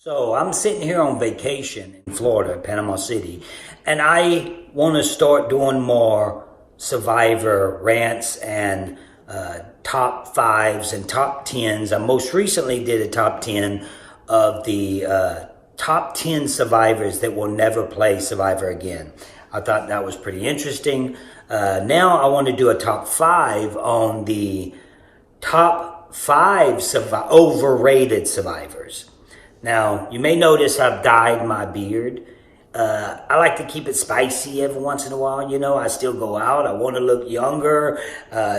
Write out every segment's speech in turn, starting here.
So I'm sitting here on vacation in Florida, Panama City, and I want to start doing more Survivor rants and top fives and top tens. I most recently did a top 10 of the top 10 survivors that will never play Survivor again. I thought that was pretty interesting. Now I want to do a top five on the top five overrated survivors. Now, you may notice I've dyed my beard. I like to keep it spicy every once in a while. You know, I still go out. I want to look younger.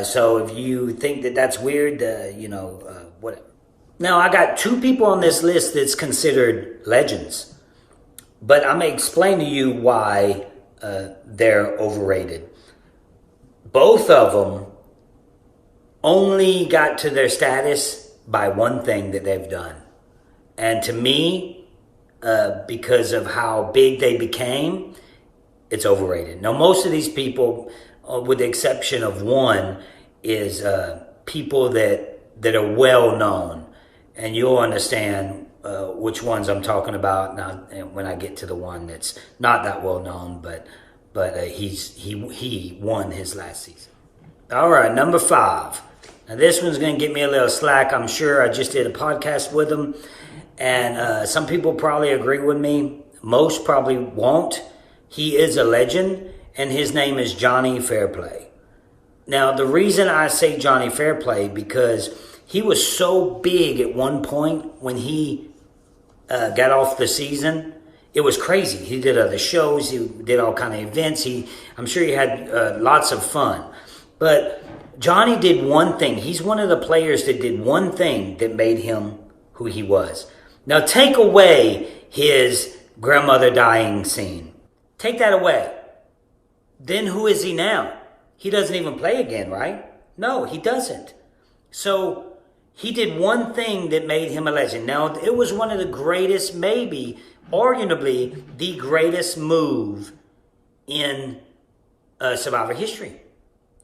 So if you think that that's weird, whatever. Now, I got two people on this list that's considered legends. But I'm going to explain to you why they're overrated. Both of them only got to their status by one thing that they've done. And to me, because of how big they became, it's overrated. Now, most of these people, with the exception of one, is people that are well known. And you'll understand which ones I'm talking about now when I get to the one that's not that well known, but he won his last season. All right, number 5. Now, this one's going to get me a little slack, I'm sure. I just did a podcast with him. And some people probably agree with me. Most probably won't. He is a legend, and his name is Johnny Fairplay. Now, the reason I say Johnny Fairplay, because he was so big at one point when he got off the season. It was crazy. He did other shows. He did all kind of events. I'm sure he had lots of fun. But Johnny did one thing. He's one of the players that did one thing that made him who he was. Now, take away his grandmother dying scene. Take that away. Then who is he now? He doesn't even play again, right? No, he doesn't. So he did one thing that made him a legend. Now, it was one of the greatest, maybe, arguably, the greatest move in Survivor history.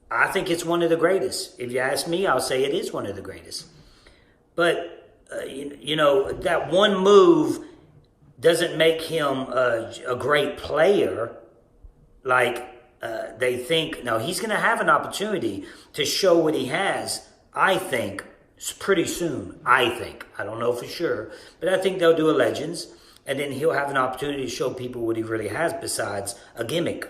I think it's one of the greatest. If you ask me, I'll say it is one of the greatest. But that one move doesn't make him a great player like they think. No, he's going to have an opportunity to show what he has, I think, pretty soon. I think. I don't know for sure. But I think they'll do a Legends, and then he'll have an opportunity to show people what he really has besides a gimmick.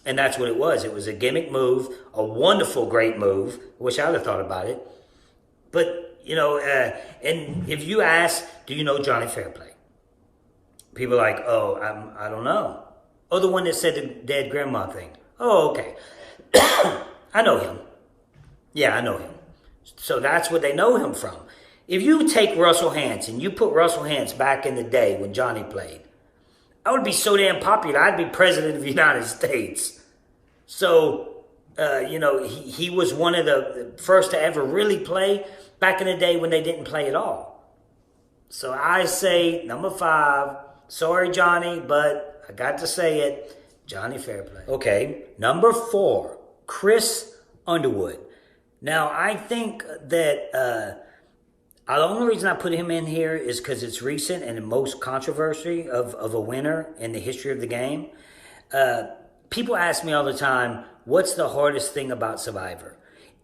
And that's what it was. It was a gimmick move, a wonderful, great move. Wish I'd have thought about it. But and if you ask, do you know Johnny Fairplay? People are like, I don't know. Oh, the one that said the dead grandma thing. Oh, okay. I know him. Yeah, I know him. So that's what they know him from. If you take Russell Hantz and you put Russell Hantz back in the day when Johnny played, I would be so damn popular. I'd be president of the United States. So, he was one of the first to ever really play back in the day when they didn't play at all. So I say number 5. Sorry, Johnny, but I got to say it. Johnny Fairplay. Okay, number 4. Chris Underwood. Now, I think that the only reason I put him in here is because it's recent and the most controversy of a winner in the history of the game. People ask me all the time, what's the hardest thing about Survivor?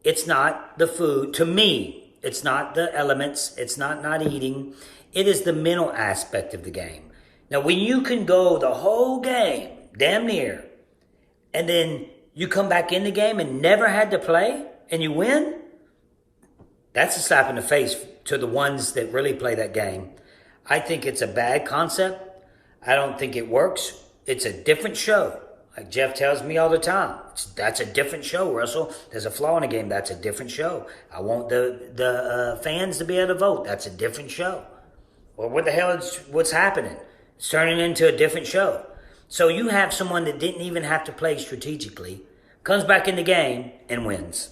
It's not the food. To me, it's not the elements. It's not eating. It is the mental aspect of the game. Now, when you can go the whole game, damn near, and then you come back in the game and never had to play, and you win, that's a slap in the face to the ones that really play that game. I think it's a bad concept. I don't think it works. It's a different show. Like Jeff tells me all the time, that's a different show, Russell. There's a flaw in the game. That's a different show. I want the fans to be able to vote. That's a different show. Well, what the hell is what's happening? It's turning into a different show. So you have someone that didn't even have to play strategically, comes back in the game and wins.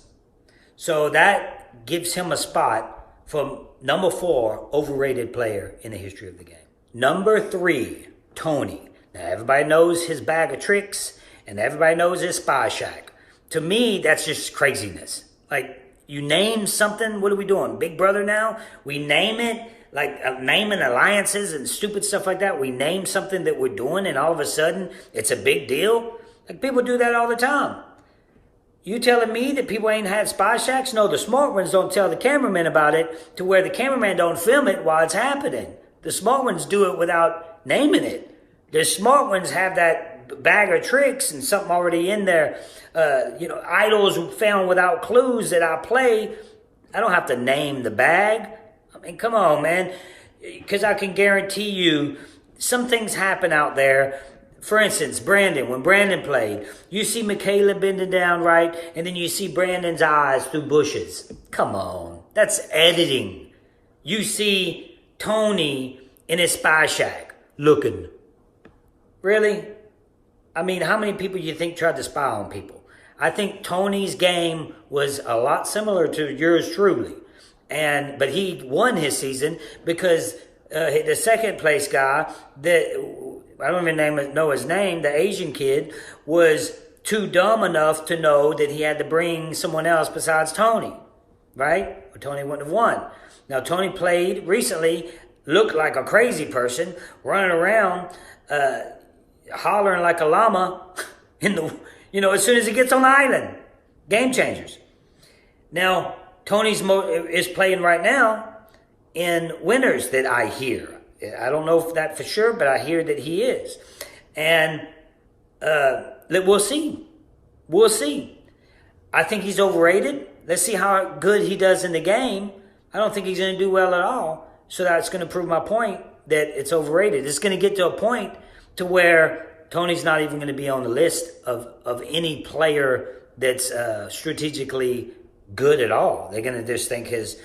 So that gives him a spot for number 4 overrated player in the history of the game. Number 3, Tony. Now, everybody knows his bag of tricks, and everybody knows his spy shack. To me, that's just craziness. Like, you name something, what are we doing? Big Brother now? We name it, naming alliances and stupid stuff like that. We name something that we're doing and all of a sudden it's a big deal. Like people do that all the time. You telling me that people ain't had spy shacks? No, the smart ones don't tell the cameraman about it to where the cameraman don't film it while it's happening. The smart ones do it without naming it. The smart ones have that bag of tricks and something already in there. Idols found without clues that I play. I don't have to name the bag. I mean, come on, man. Because I can guarantee you some things happen out there. For instance, Brandon, when Brandon played, you see Michaela bending down, right? And then you see Brandon's eyes through bushes. Come on. That's editing. You see Tony in his spy shack looking. Really? I mean, how many people do you think tried to spy on people? I think Tony's game was a lot similar to yours truly. But he won his season because the second place guy, that I don't even know his name, the Asian kid, was too dumb enough to know that he had to bring someone else besides Tony, right? Or Tony wouldn't have won. Now, Tony played recently, looked like a crazy person, running around, hollering like a llama as soon as he gets on the island. Game changers. Now, Tony's is playing right now in winners that I hear. I don't know if that for sure, but I hear that he is. And we'll see. We'll see. I think he's overrated. Let's see how good he does in the game. I don't think he's going to do well at all. So that's going to prove my point that it's overrated. It's going to get to a point to where Tony's not even going to be on the list of any player that's strategically good at all. They're going to just think his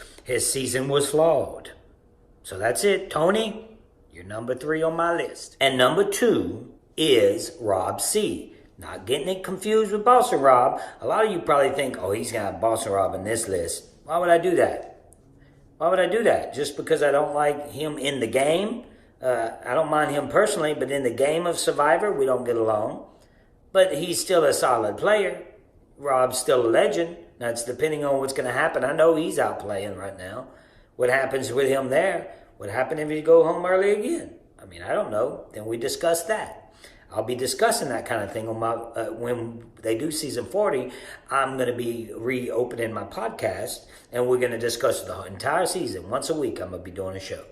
season was flawed. So that's it. Tony, you're number 3 on my list. And number 2 is Rob C. Not getting it confused with Boston Rob. A lot of you probably think, oh, he's going to have Boston Rob in this list. Why would I do that? Why would I do that? Just because I don't like him in the game? I don't mind him personally, but in the game of Survivor, we don't get along. But he's still a solid player. Rob's still a legend. That's depending on what's going to happen. I know he's out playing right now. What happens with him there? What happened if he go home early again? I mean, I don't know. Then we discuss that. I'll be discussing that kind of thing on my when they do season 40. I'm going to be reopening my podcast, and we're going to discuss the entire season. Once a week, I'm going to be doing a show.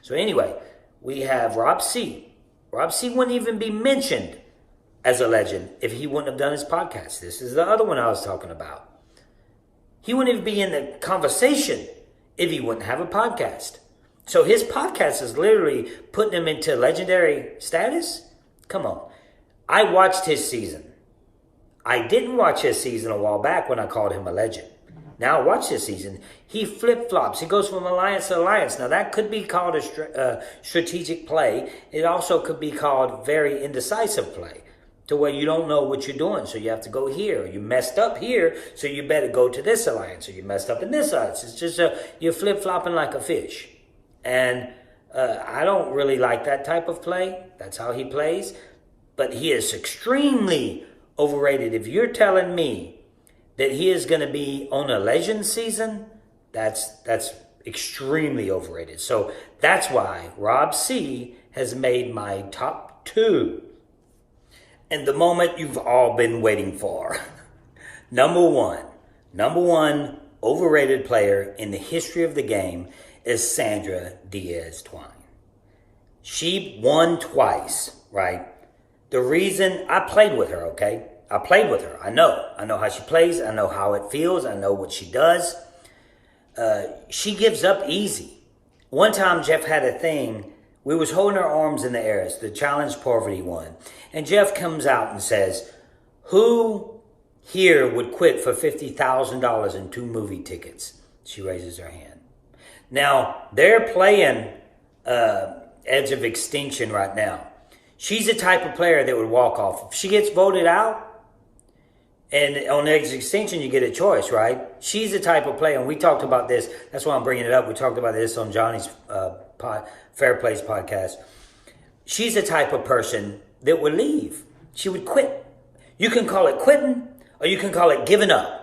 So anyway, we have Rob C. Rob C wouldn't even be mentioned as a legend if he wouldn't have done his podcast. This is the other one I was talking about. He wouldn't even be in the conversation if he wouldn't have a podcast. So his podcast is literally putting him into legendary status. Come on. I watched his season. I didn't watch his season a while back when I called him a legend. Now watch this season. He flip-flops. He goes from alliance to alliance. Now that could be called a strategic play. It also could be called very indecisive play, to where you don't know what you're doing. So you have to go here. You messed up here, so you better go to this alliance. Or you messed up in this alliance. It's just you're flip-flopping like a fish. And I don't really like that type of play. That's how he plays. But he is extremely overrated. If you're telling me that he is going to be on a legend season, that's extremely overrated. So that's why Rob C has made my top 2. And the moment you've all been waiting for. Number one overrated player in the history of the game is Sandra Diaz-Twine. She won twice, right? The reason I played with her, okay? I played with her. I know how she plays. I know how it feels. I know what she does. She gives up easy. One time Jeff had a thing. We was holding our arms in the air. It's the Challenge Poverty one. And Jeff comes out and says, who here would quit for $50,000 in 2 movie tickets? She raises her hand. Now, they're playing Edge of Extinction right now. She's the type of player that would walk off. If she gets voted out, and on Edge of Extinction, you get a choice, right? She's the type of player, and we talked about this. That's why I'm bringing it up. We talked about this on Johnny's Fair Plays podcast. She's the type of person that would leave. She would quit. You can call it quitting, or you can call it giving up.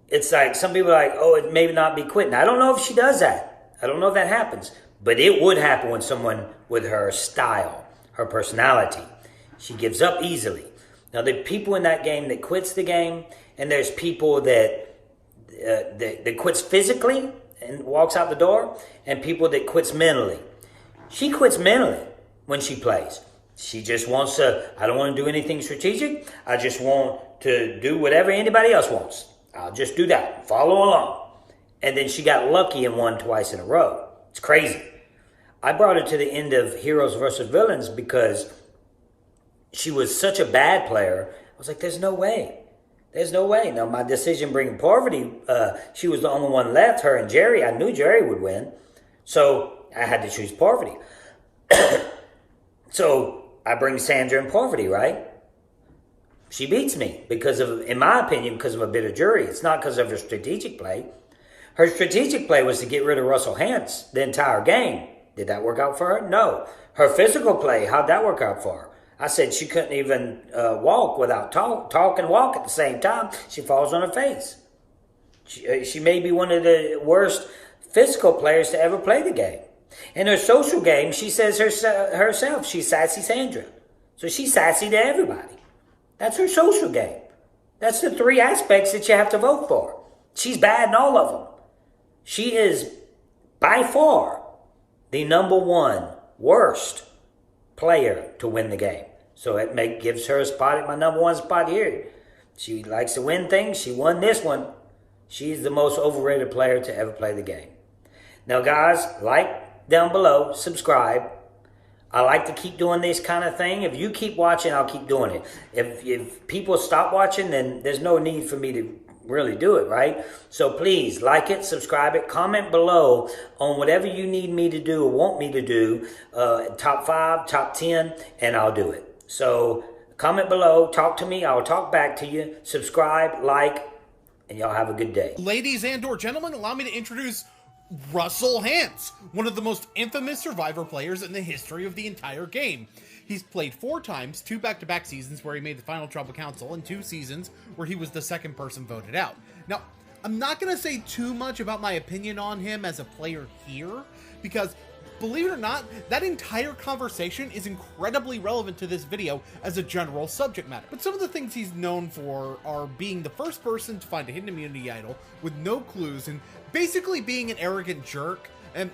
It's like, some people are like, oh, it may not be quitting. I don't know if she does that. I don't know if that happens, but it would happen with someone with her style, her personality. She gives up easily. Now, there are people in that game that quits the game, and there's people that quits physically and walks out the door, and people that quits mentally. She quits mentally when she plays. She just wants to, I don't want to do anything strategic. I just want to do whatever anybody else wants. I'll just do that. Follow along. And then she got lucky and won twice in a row. It's crazy. I brought her to the end of Heroes versus Villains because she was such a bad player. I was like, there's no way. There's no way. Now, my decision bringing Parvati, she was the only one left, her and Jerry. I knew Jerry would win. So I had to choose Parvati. So I bring Sandra and Parvati, right? She beats me because of, in my opinion, because of a bit of jury. It's not because of her strategic play. Her strategic play was to get rid of Russell Hantz the entire game. Did that work out for her? No. Her physical play, how'd that work out for her? I said she couldn't even walk without talk and walk at the same time. She falls on her face. She may be one of the worst physical players to ever play the game. In her social game, she says herself, she's Sassy Sandra. So she's sassy to everybody. That's her social game. That's the three aspects that you have to vote for. She's bad in all of them. She is by far the #1 worst player to win the game. So it gives her a spot at my #1 spot here. She likes to win things. She won this one. She's the most overrated player to ever play the game. Now, guys, like down below, subscribe. I like to keep doing this kind of thing. If you keep watching, I'll keep doing it. If people stop watching, then there's no need for me to really do it, right? So please like it, subscribe it, comment below on whatever you need me to do or want me to do, top 5, top 10, and I'll do it. So comment below, talk to me, I'll talk back to you, subscribe, like, and y'all have a good day. Ladies and or gentlemen, allow me to introduce Russell Hantz, one of the most infamous Survivor players in the history of the entire game. He's played 4 times, 2 back-to-back seasons where he made the final Tribal Council, and 2 seasons where he was the second person voted out. Now, I'm not going to say too much about my opinion on him as a player here, because, believe it or not, that entire conversation is incredibly relevant to this video as a general subject matter. But some of the things he's known for are being the first person to find a hidden immunity idol with no clues, and basically being an arrogant jerk. And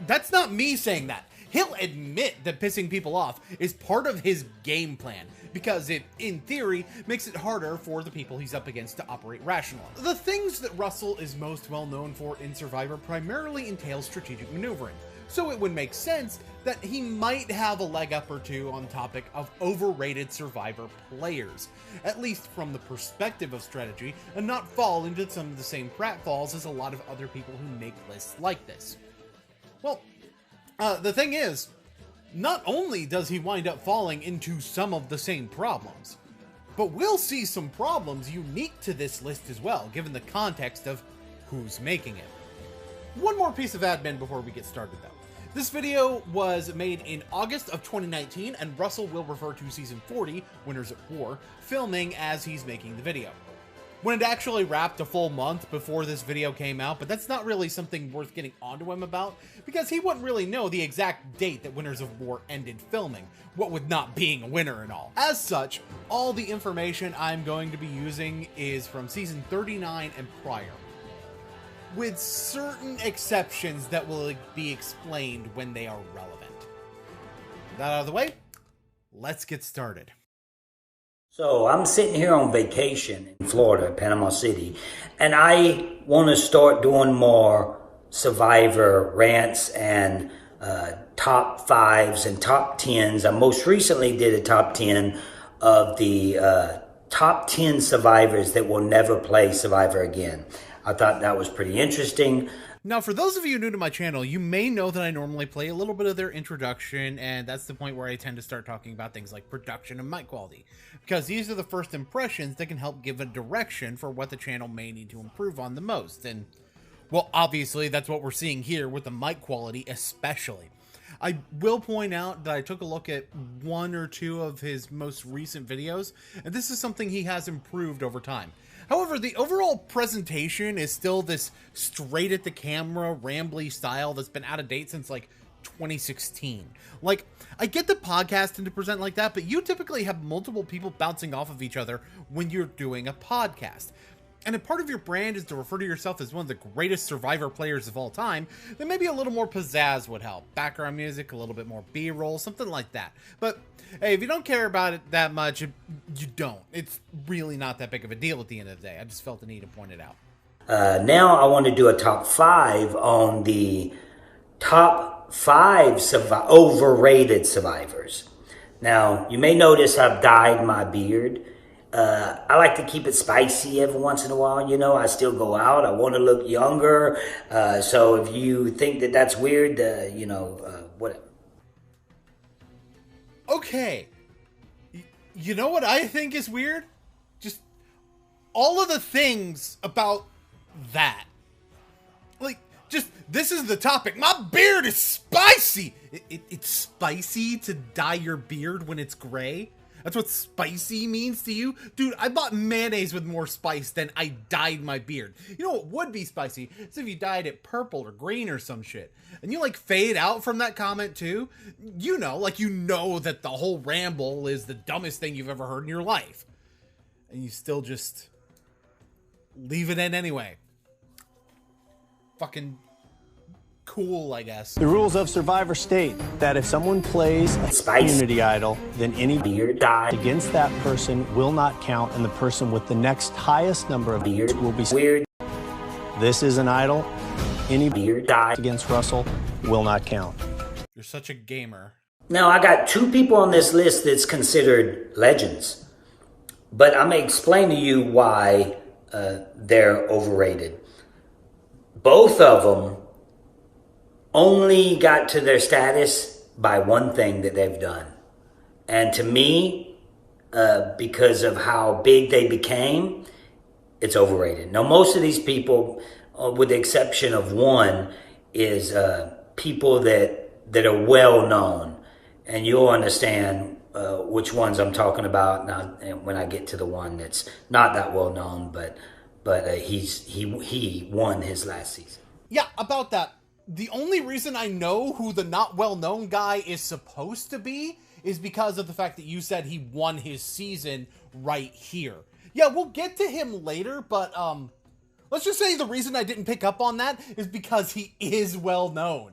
that's not me saying that. He'll admit that pissing people off is part of his game plan, because it, in theory, makes it harder for the people he's up against to operate rationally. The things that Russell is most well known for in Survivor primarily entail strategic maneuvering, so it would make sense that he might have a leg up or two on the topic of overrated Survivor players, at least from the perspective of strategy, and not fall into some of the same pratfalls as a lot of other people who make lists like this. Well, the thing is, not only does he wind up falling into some of the same problems, but we'll see some problems unique to this list as well, given the context of who's making it. One more piece of admin before we get started though. This video was made in August of 2019, and Russell will refer to Season 40, Winners at War, filming as he's making the video. When it actually wrapped a full month before this video came out, but that's not really something worth getting onto him about, because he wouldn't really know the exact date that Winners of War ended filming, what with not being a winner and all. As such, all the information I'm going to be using is from Season 39 and prior, with certain exceptions that will be explained when they are relevant. With that out of the way, let's get started. So I'm sitting here on vacation in Florida, Panama City, and I want to start doing more Survivor rants and top 5s and top 10s. I most recently did a top 10 of the top 10 survivors that will never play Survivor again. I thought that was pretty interesting. Now, for those of you new to my channel, you may know that I normally play a little bit of their introduction, and that's the point where I tend to start talking about things like production and mic quality, because these are the first impressions that can help give a direction for what the channel may need to improve on the most. And, well, obviously, that's what we're seeing here with the mic quality especially. I will point out that I took a look at 1 or 2 of his most recent videos, and this is something he has improved over time. However, the overall presentation is still this straight at the camera, rambly style that's been out of date since like 2016. Like, I get the podcasting to present like that, but you typically have multiple people bouncing off of each other when you're doing a podcast. And if part of your brand is to refer to yourself as one of the greatest Survivor players of all time, then maybe a little more pizzazz would help. Background music, a little bit more B-roll, something like that. But hey, if you don't care about it that much, you don't. It's really not that big of a deal at the end of the day. I just felt the need to point it out. Now I want to do a top 5 on the top 5 overrated survivors. Now, you may notice I've dyed my beard. I like to keep it spicy every once in a while. You know, I still go out. I want to look younger. So if you think that that's weird, whatever. Okay. You know what I think is weird? Just all of the things about that. Like, just, this is the topic. My beard is spicy. It's spicy to dye your beard when it's gray? That's what spicy means to you? Dude, I bought mayonnaise with more spice than I dyed my beard. You know what would be spicy? It's if you dyed it purple or green or some shit. And you like fade out from that comment too? You know that the whole ramble is the dumbest thing you've ever heard in your life. And you still just leave it in anyway. Fucking cool, I guess. The rules of Survivor state that if someone plays a community idol, then any beard dyed against that person will not count, and the person with the next highest number of beards will be weird. This is an idol. Any beard dyed against Russell will not count. You're such a gamer. Now, I got 2 people on this list that's considered legends, but I'm going to explain to you why they're overrated. Both of them only got to their status by one thing that they've done. And to me, because of how big they became, it's overrated. Now, most of these people, with the exception of one, is people that are well known. And you'll understand which ones I'm talking about now when I get to the one that's not that well known, but he won his last season. Yeah, about that. The only reason I know who the not well-known guy is supposed to be is because of the fact that you said he won his season right here. Yeah, we'll get to him later, but let's just say the reason I didn't pick up on that is because he is well-known.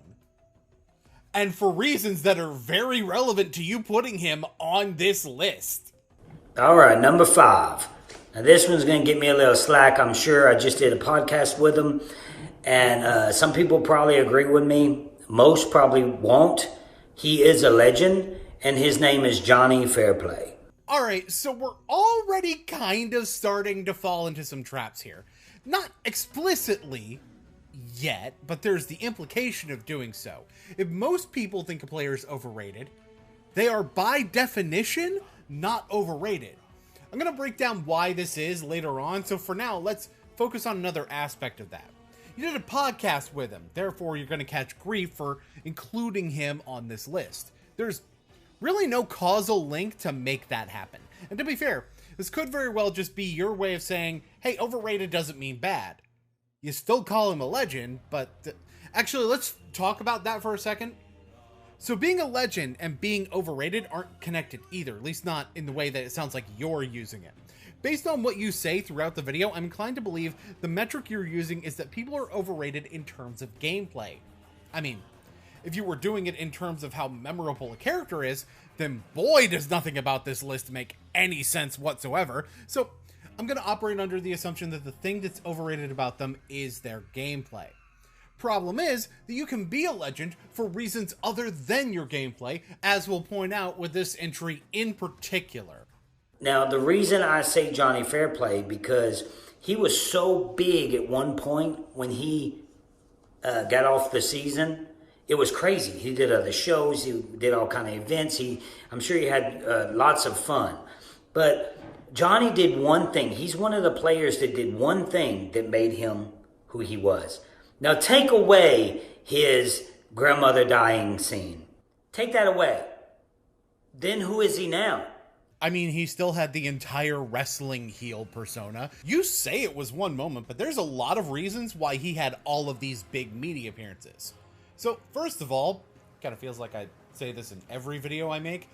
And for reasons that are very relevant to you putting him on this list. All right, number 5. Now, this one's going to get me a little slack, I'm sure. I just did a podcast with him. And some people probably agree with me. Most probably won't. He is a legend, and his name is Johnny Fairplay. All right, so we're already kind of starting to fall into some traps here. Not explicitly yet, but there's the implication of doing so. If most people think a player is overrated, they are by definition not overrated. I'm going to break down why this is later on, so for now, let's focus on another aspect of that. You did a podcast with him, therefore you're going to catch grief for including him on this list. There's really no causal link to make that happen. And to be fair, this could very well just be your way of saying, hey, overrated doesn't mean bad. You still call him a legend, but actually, let's talk about that for a second. So being a legend and being overrated aren't connected either, at least not in the way that it sounds like you're using it. Based on what you say throughout the video, I'm inclined to believe the metric you're using is that people are overrated in terms of gameplay. I mean, if you were doing it in terms of how memorable a character is, then boy does nothing about this list make any sense whatsoever. So I'm going to operate under the assumption that the thing that's overrated about them is their gameplay. Problem is that you can be a legend for reasons other than your gameplay, as we'll point out with this entry in particular. Now, the reason I say Johnny Fairplay, because he was so big at one point when he got off the season. It was crazy. He did other shows. He did all kind of events. I'm sure he had lots of fun. But Johnny did one thing. He's one of the players that did one thing that made him who he was. Now, take away his grandmother dying scene. Take that away. Then who is he now? I mean, he still had the entire wrestling heel persona. You say it was one moment, but there's a lot of reasons why he had all of these big media appearances. So, first of all, kind of feels like I say this in every video I make,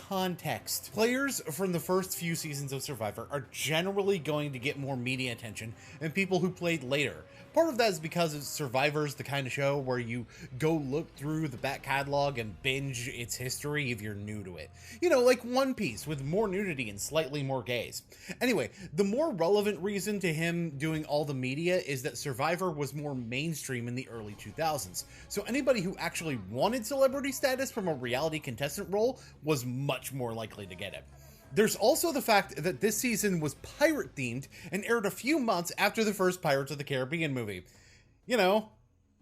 context. Players from the first few seasons of Survivor are generally going to get more media attention than people who played later. Part of that is because Survivor's the kind of show where you go look through the back catalog and binge its history if you're new to it. You know, like One Piece with more nudity and slightly more gays. Anyway, the more relevant reason to him doing all the media is that Survivor was more mainstream in the early 2000s. So anybody who actually wanted celebrity status from a reality contestant role was much more likely to get it. There's also the fact that this season was pirate-themed and aired a few months after the first Pirates of the Caribbean movie. You know,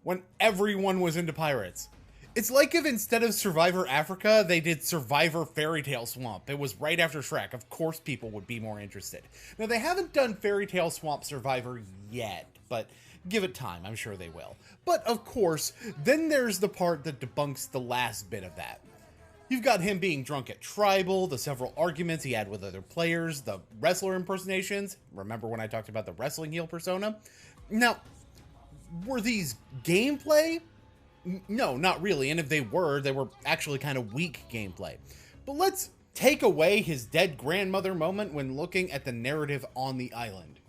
when everyone was into pirates. It's like if instead of Survivor Africa, they did Survivor Fairy Tale Swamp. It was right after Shrek. Of course people would be more interested. Now, they haven't done Fairy Tale Swamp Survivor yet, but give it time. I'm sure they will. But, of course, then there's the part that debunks the last bit of that. You've got him being drunk at Tribal, the several arguments he had with other players, the wrestler impersonations. Remember when I talked about the wrestling heel persona? Now, were these gameplay? No, not really. And if they were actually kind of weak gameplay. But let's take away his dead grandmother moment when looking at the narrative on the island,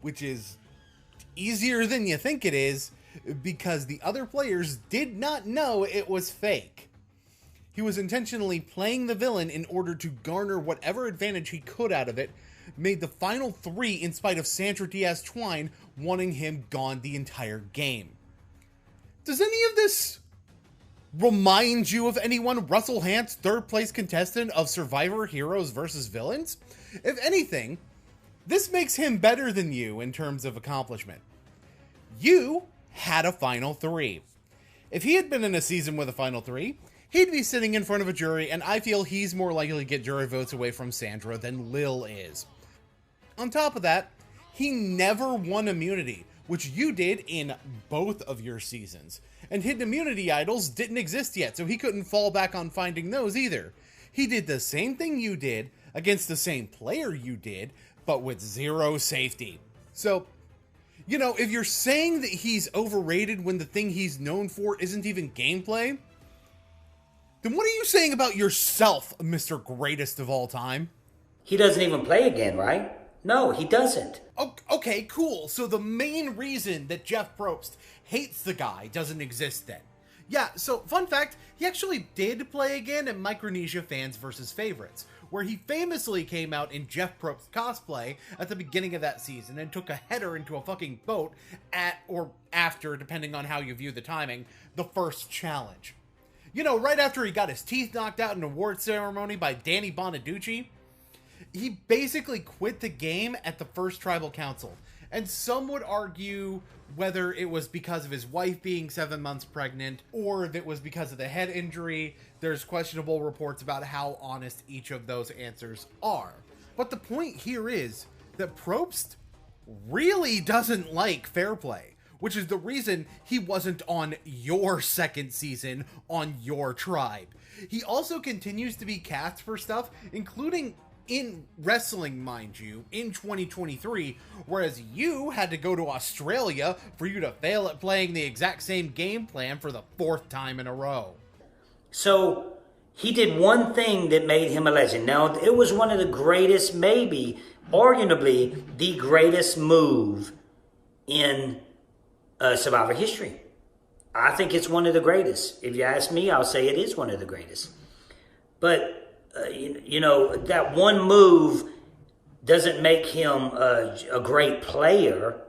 which is easier than you think it is because the other players did not know it was fake. He was intentionally playing the villain in order to garner whatever advantage he could out of it, made the final 3 in spite of Sandra Diaz-Twine wanting him gone the entire game. Does any of this remind you of anyone? Russell Hantz, 3rd place contestant of Survivor Heroes vs. Villains? If anything, this makes him better than you in terms of accomplishment. You had a final 3. If he had been in a season with a final 3, he'd be sitting in front of a jury, and I feel he's more likely to get jury votes away from Sandra than Lil is. On top of that, he never won immunity, which you did in both of your seasons. And hidden immunity idols didn't exist yet, so he couldn't fall back on finding those either. He did the same thing you did, against the same player you did, but with 0 safety. So, you know, if you're saying that he's overrated when the thing he's known for isn't even gameplay, then what are you saying about yourself, Mr. Greatest of All Time? He doesn't even play again, right? No, he doesn't. Okay, cool. So the main reason that Jeff Probst hates the guy doesn't exist then. Yeah, so fun fact, he actually did play again in Micronesia Fans vs. Favorites, where he famously came out in Jeff Probst cosplay at the beginning of that season and took a header into a fucking boat at or after, depending on how you view the timing, the first challenge. You know, right after he got his teeth knocked out in an award ceremony by Danny Bonaducci, he basically quit the game at the first tribal council. And some would argue whether it was because of his wife being 7 months pregnant or if it was because of the head injury. There's questionable reports about how honest each of those answers are. But the point here is that Probst really doesn't like fair play, which is the reason he wasn't on your second season on your tribe. He also continues to be cast for stuff, including in wrestling, mind you, in 2023, whereas you had to go to Australia for you to fail at playing the exact same game plan for the 4th time in a row. So he did one thing that made him a legend. Now, it was one of the greatest, maybe, arguably, the greatest move in Survivor history. I think it's one of the greatest. If you ask me, I'll say it is one of the greatest. But you know, that one move doesn't make him a great player.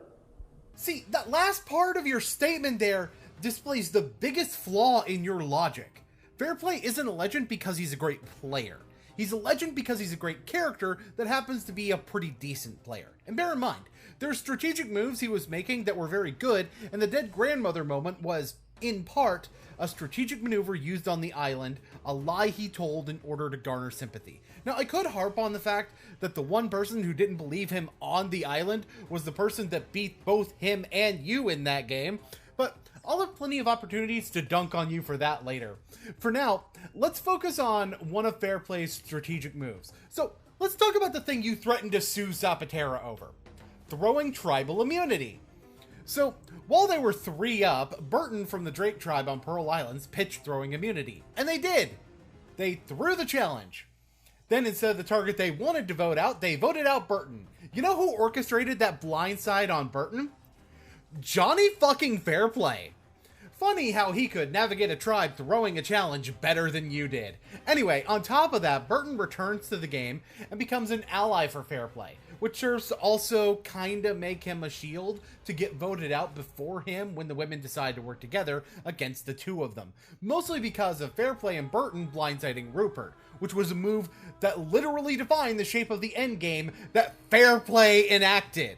See, that last part of your statement there displays the biggest flaw in your logic. Fairplay isn't a legend because he's a great player. He's a legend because he's a great character that happens to be a pretty decent player. And bear in mind, there's strategic moves he was making that were very good, and the dead grandmother moment was, in part, a strategic maneuver used on the island, a lie he told in order to garner sympathy. Now, I could harp on the fact that the one person who didn't believe him on the island was the person that beat both him and you in that game, but I'll have plenty of opportunities to dunk on you for that later. For now, let's focus on one of Fair Play's strategic moves. So, let's talk about the thing you threatened to sue Zapatera over. Throwing tribal immunity. So, while they were 3-up, Burton from the Drake tribe on Pearl Islands pitched throwing immunity. And they did! They threw the challenge. Then instead of the target they wanted to vote out, they voted out Burton. You know who orchestrated that blindside on Burton? Johnny fucking Fairplay. Funny how he could navigate a tribe throwing a challenge better than you did. Anyway, on top of that, Burton returns to the game and becomes an ally for Fairplay, which serves to also kinda make him a shield to get voted out before him when the women decide to work together against the two of them. Mostly because of Fairplay and Burton blindsiding Rupert, which was a move that literally defined the shape of the endgame that Fairplay enacted.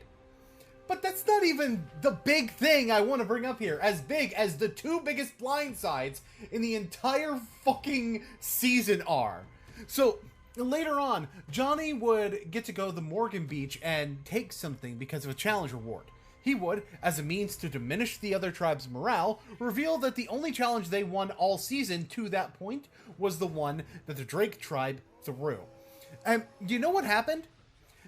But that's not even the big thing I want to bring up here. As big as the two biggest blindsides in the entire fucking season are. So, later on, Johnny would get to go to the Morgan Beach and take something because of a challenge reward. He would, as a means to diminish the other tribe's morale, reveal that the only challenge they won all season to that point was the one that the Drake tribe threw. And do you know what happened?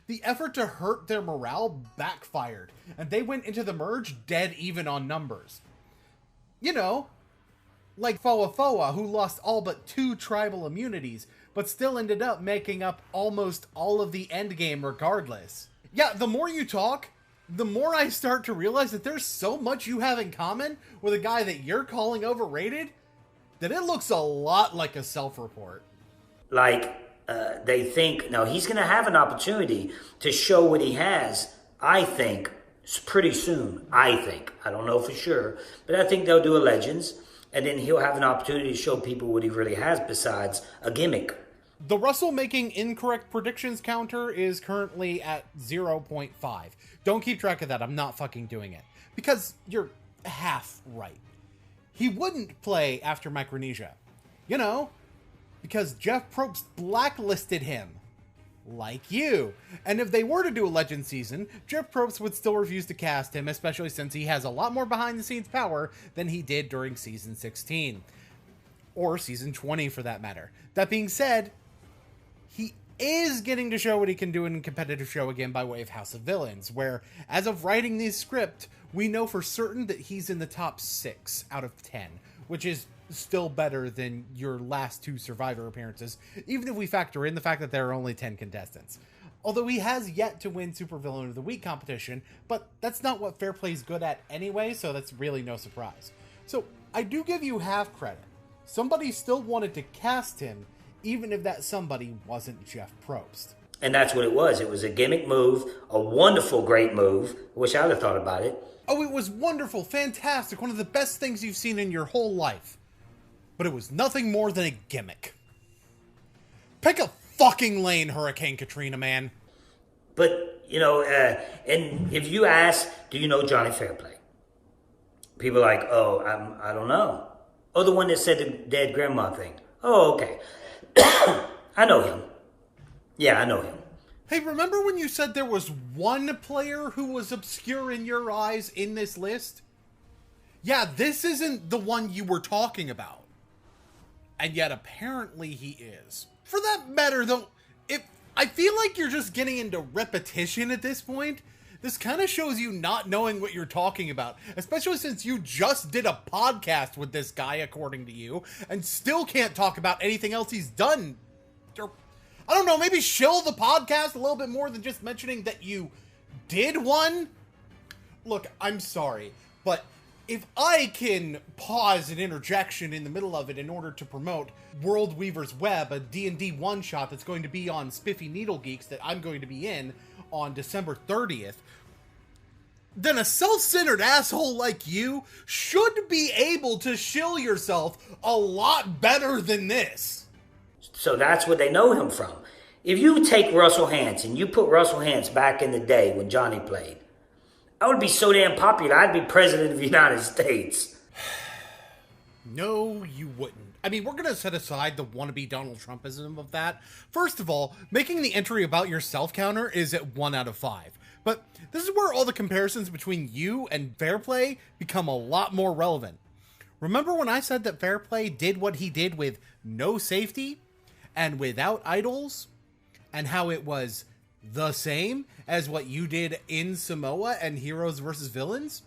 The effort to hurt their morale backfired, and they went into the merge dead even on numbers. You know, like Foa Foa, who lost all but 2 tribal immunities, but still ended up making up almost all of the endgame regardless. Yeah, the more you talk, the more I start to realize that there's so much you have in common with a guy that you're calling overrated that it looks a lot like a self-report. They think, no, he's going to have an opportunity to show what he has, I think, pretty soon. I think. I don't know for sure. But I think they'll do a Legends, and then he'll have an opportunity to show people what he really has besides a gimmick. The Russell making incorrect predictions counter is currently at 0.5. Don't keep track of that. I'm not fucking doing it. Because you're half right. He wouldn't play after Micronesia. You know, because Jeff Probst blacklisted him. Like you. And if they were to do a Legend season, Jeff Probst would still refuse to cast him, especially since he has a lot more behind-the-scenes power than he did during Season 16. Or Season 20, for that matter. That being said, he is getting to show what he can do in a competitive show again by way of House of Villains, where, as of writing this script, we know for certain that he's in the top 6 out of 10, which is still better than your last 2 Survivor appearances, even if we factor in the fact that there are only 10 contestants. Although he has yet to win Supervillain of the Week competition, but that's not what Fair Play's good at anyway, so that's really no surprise. So, I do give you half credit. Somebody still wanted to cast him, even if that somebody wasn't Jeff Probst. And that's what it was. It was a gimmick move, a wonderful, great move. Wish I'd have thought about it. Oh, it was wonderful, fantastic, one of the best things you've seen in your whole life. But it was nothing more than a gimmick. Pick a fucking lane, Hurricane Katrina, man. But, you know, and if you ask, do you know Johnny Fairplay? People are like, oh, I don't know. Oh, the one that said the dead grandma thing. Oh, okay. I know him. Yeah, I know him. Hey, remember when you said there was one player who was obscure in your eyes in this list? Yeah, this isn't the one you were talking about. And yet apparently he is. For that matter, though, I feel like you're just getting into repetition at this point. This kind of shows you not knowing what you're talking about, especially since you just did a podcast with this guy, according to you, and still can't talk about anything else he's done. Or, I don't know, maybe shill the podcast a little bit more than just mentioning that you did one? Look, I'm sorry, but if I can pause an interjection in the middle of it in order to promote World Weaver's Web, a D&D one-shot that's going to be on Spiffy Needle Geeks that I'm going to be in on December 30th, then a self-centered asshole like you should be able to shill yourself a lot better than this. So that's what they know him from. If you take Russell Hantz and you put Russell Hantz back in the day when Johnny played, I would be so damn popular, I'd be president of the United States. No, you wouldn't. I mean, we're going to set aside the wannabe Donald Trumpism of that. First of all, making the entry about yourself counter is at 1 out of 5. But this is where all the comparisons between you and Fair Play become a lot more relevant. Remember when I said that Fair Play did what he did with no safety and without idols, and how it was the same as what you did in Samoa and Heroes versus Villains?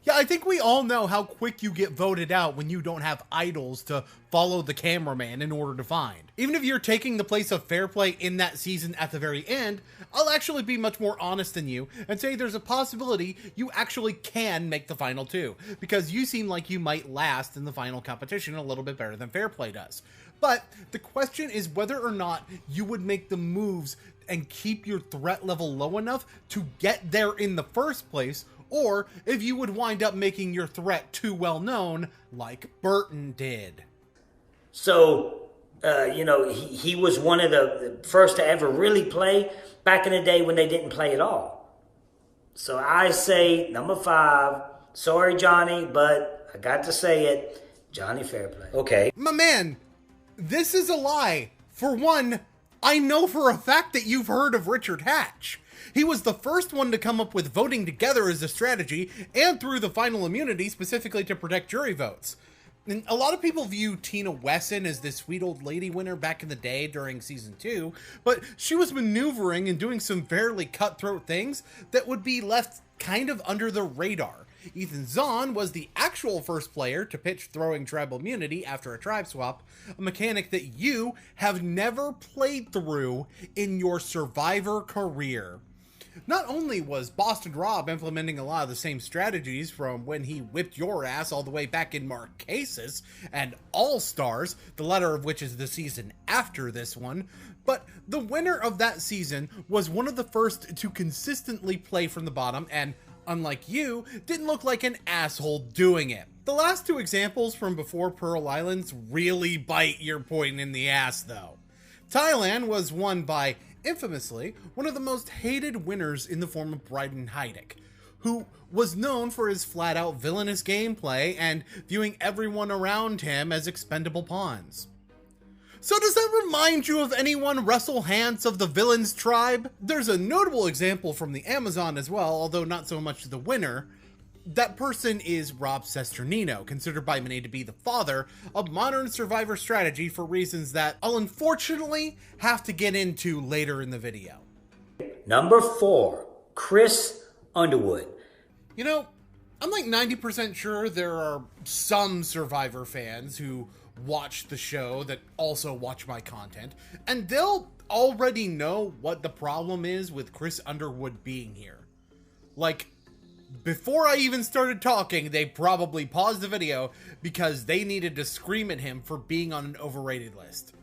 Yeah, I think we all know how quick you get voted out when you don't have idols to follow the cameraman in order to find. Even if you're taking the place of Fair Play in that season at the very end, I'll actually be much more honest than you and say there's a possibility you actually can make the final two, because you seem like you might last in the final competition a little bit better than Fair Play does. But the question is whether or not you would make the moves and keep your threat level low enough to get there in the first place, or if you would wind up making your threat too well known, like Burton did. So, he was one of the first to ever really play back in the day when they didn't play at all. So I say number 5. Sorry, Johnny, but I got to say it. Johnny Fairplay. Okay. My man, this is a lie. For one, I know for a fact that you've heard of Richard Hatch. He was the first one to come up with voting together as a strategy and through the final immunity specifically to protect jury votes. And a lot of people view Tina Wesson as this sweet old lady winner back in the day during season 2, but she was maneuvering and doing some fairly cutthroat things that would be left kind of under the radar. Ethan Zahn was the actual first player to pitch throwing tribal immunity after a tribe swap, a mechanic that you have never played through in your Survivor career. Not only was Boston Rob implementing a lot of the same strategies from when he whipped your ass all the way back in Marquesas and All Stars, the latter of which is the season after this one, but the winner of that season was one of the first to consistently play from the bottom and, unlike you, didn't look like an asshole doing it. The last two examples from before Pearl Islands really bite your point in the ass though. Thailand was won by, infamously, one of the most hated winners in the form of Bryden Heidick, who was known for his flat-out villainous gameplay and viewing everyone around him as expendable pawns. So does that remind you of anyone Russell Hantz of the Villains tribe? There's a notable example from the Amazon as well, although not so much the winner. That person is Rob Cesternino, considered by many to be the father of modern Survivor strategy for reasons that I'll unfortunately have to get into later in the video. Number 4, Chris Underwood. You know, I'm like 90% sure there are some Survivor fans who watch the show that also watch my content, and they'll already know what the problem is with Chris Underwood being here. Like, before I even started talking, they probably paused the video because they needed to scream at him for being on an overrated list.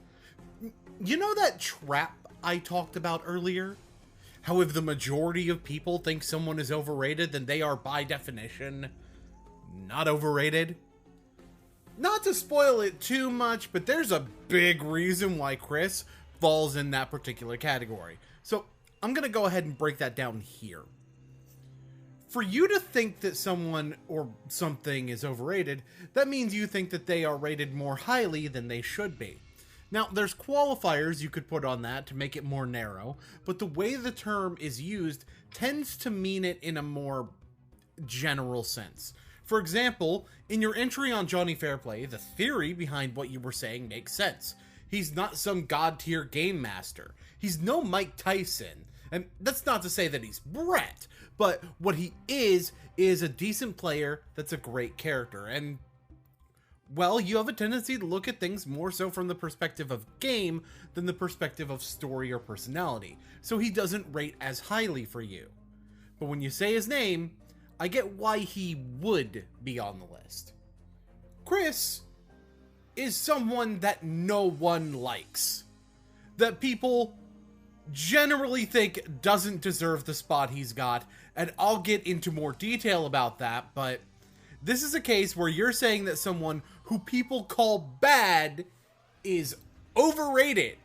You know that trap I talked about earlier? How if the majority of people think someone is overrated, then they are by definition not overrated? Not to spoil it too much, but there's a big reason why Chris falls in that particular category. So I'm going to go ahead and break that down here. For you to think that someone or something is overrated, that means you think that they are rated more highly than they should be. Now, there's qualifiers you could put on that to make it more narrow, but the way the term is used tends to mean it in a more general sense. For example, in your entry on Johnny Fairplay, the theory behind what you were saying makes sense. He's not some god-tier game master. He's no Mike Tyson. And that's not to say that he's Brett, but what he is a decent player that's a great character. And, well, you have a tendency to look at things more so from the perspective of game than the perspective of story or personality. So he doesn't rate as highly for you. But when you say his name, I get why he would be on the list. Chris is someone that no one likes. That people generally think doesn't deserve the spot he's got, and I'll get into more detail about that, but this is a case where you're saying that someone who people call bad is overrated.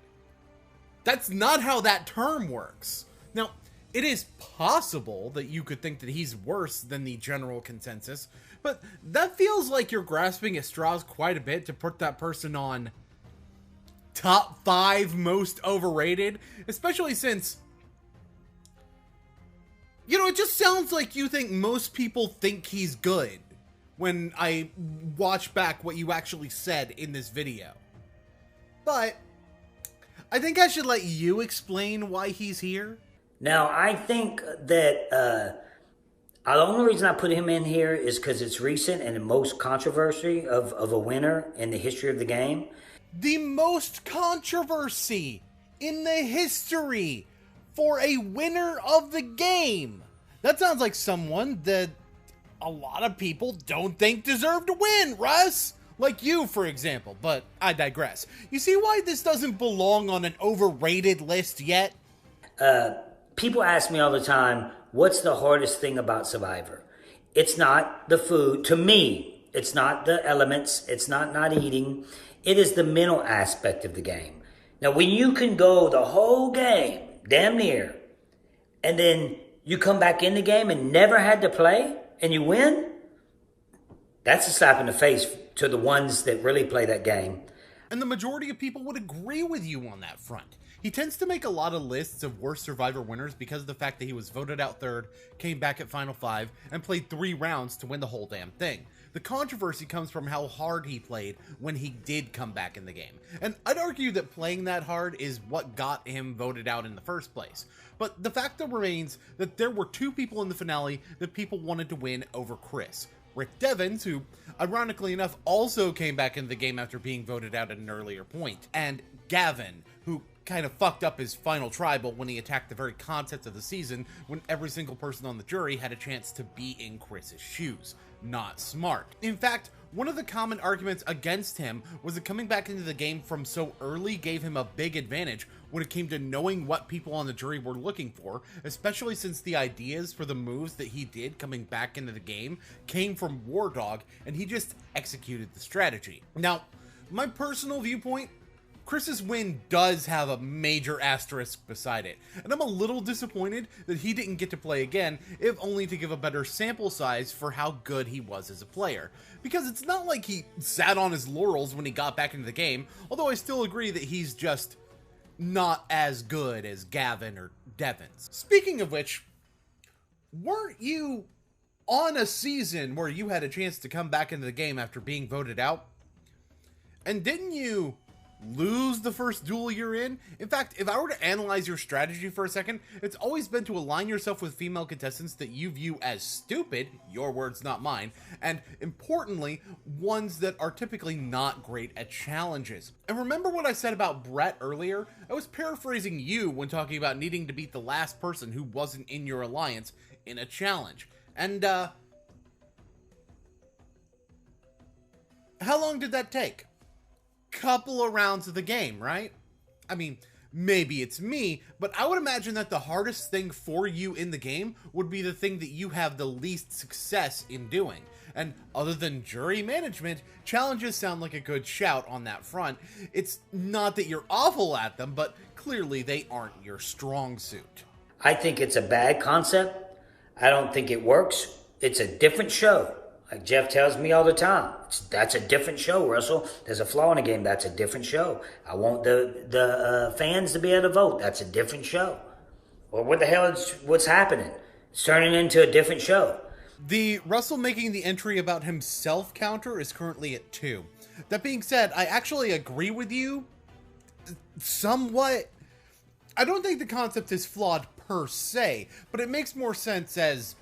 That's not how that term works. Now, it is possible that you could think that he's worse than the general consensus, but that feels like you're grasping at straws quite a bit to put that person on top 5 most overrated, especially since You know, it just sounds like you think most people think he's good when I watch back what you actually said in this video. But I think I should let you explain why he's here. Now, I think that the only reason I put him in here is because it's recent and the most controversy of a winner in the history of the game. The most controversy in the history for a winner of the game. That sounds like someone that a lot of people don't think deserve to win, Russ. Like you, for example, but I digress. You see why this doesn't belong on an overrated list yet? People ask me all the time, what's the hardest thing about Survivor? It's not the food. To me, it's not the elements. It's not eating. It is the mental aspect of the game. Now, when you can go the whole game, damn near, and then you come back in the game and never had to play, and you win, that's a slap in the face to the ones that really play that game. And the majority of people would agree with you on that front. He tends to make a lot of lists of worst Survivor winners because of the fact that he was voted out third, came back at Final 5, and played 3 rounds to win the whole damn thing. The controversy comes from how hard he played when he did come back in the game. And I'd argue that playing that hard is what got him voted out in the first place. But the fact remains that there were 2 people in the finale that people wanted to win over Chris. Rick Devens, who, ironically enough, also came back into the game after being voted out at an earlier point, and Gavin, who kind of fucked up his final tribal when he attacked the very concept of the season when every single person on the jury had a chance to be in Chris's shoes. Not smart. In fact, one of the common arguments against him was that coming back into the game from so early gave him a big advantage when it came to knowing what people on the jury were looking for, especially since the ideas for the moves that he did coming back into the game came from War Dog, and he just executed the strategy. Now, my personal viewpoint, Chris's win does have a major asterisk beside it, and I'm a little disappointed that he didn't get to play again, if only to give a better sample size for how good he was as a player. Because it's not like he sat on his laurels when he got back into the game, although I still agree that he's just not as good as Gavin or Devens. Speaking of which, weren't you on a season where you had a chance to come back into the game after being voted out? And didn't you lose the first duel you're in? In fact, if I were to analyze your strategy for a second, it's always been to align yourself with female contestants that you view as stupid, your words not mine, and importantly, ones that are typically not great at challenges. And remember what I said about Brett earlier? I was paraphrasing you when talking about needing to beat the last person who wasn't in your alliance in a challenge. And, how long did that take? Couple of rounds of the game, right? I mean, maybe it's me, but I would imagine that the hardest thing for you in the game would be the thing that you have the least success in doing. And other than jury management, challenges sound like a good shout on that front. It's not that you're awful at them, but clearly they aren't your strong suit. I think it's a bad concept. I don't think it works. It's a different show. Like Jeff tells me all the time, that's a different show, Russell. There's a flaw in the game. That's a different show. I want the fans to be able to vote. That's a different show. Or what the hell is what's happening? It's turning into a different show. The Russell making the entry about himself counter is currently at 2. That being said, I actually agree with you somewhat. I don't think the concept is flawed per se, but it makes more sense as,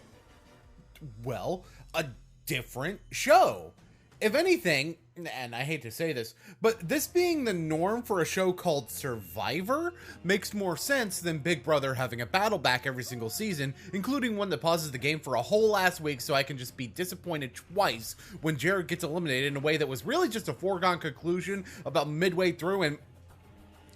well, a different show. If anything, and I hate to say this, but this being the norm for a show called Survivor makes more sense than Big Brother having a battle back every single season, including one that pauses the game for a whole last week so I can just be disappointed twice when Jared gets eliminated in a way that was really just a foregone conclusion about midway through. And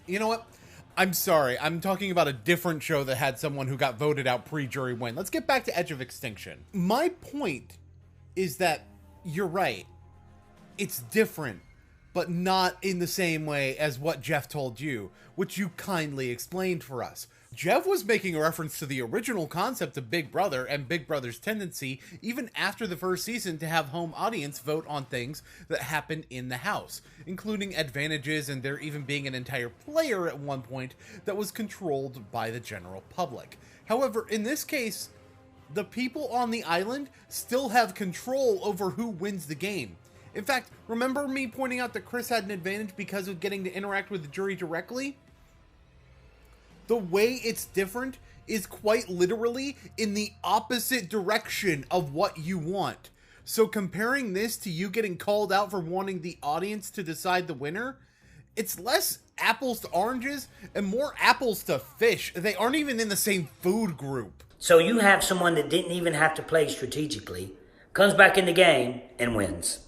you know what? I'm sorry, I'm talking about a different show that had someone who got voted out pre-jury win. Let's get back to Edge of Extinction. My point is that you're right. It's different, but not in the same way as what Jeff told you, which you kindly explained for us. Jeff was making a reference to the original concept of Big Brother and Big Brother's tendency, even after the first season, to have home audience vote on things that happen in the house, including advantages and there even being an entire player at one point that was controlled by the general public. However, in this case, the people on the island still have control over who wins the game. In fact, remember me pointing out that Chris had an advantage because of getting to interact with the jury directly? The way it's different is quite literally in the opposite direction of what you want. So comparing this to you getting called out for wanting the audience to decide the winner, it's less apples to oranges and more apples to fish. They aren't even in the same food group. So you have someone that didn't even have to play strategically, comes back in the game and wins.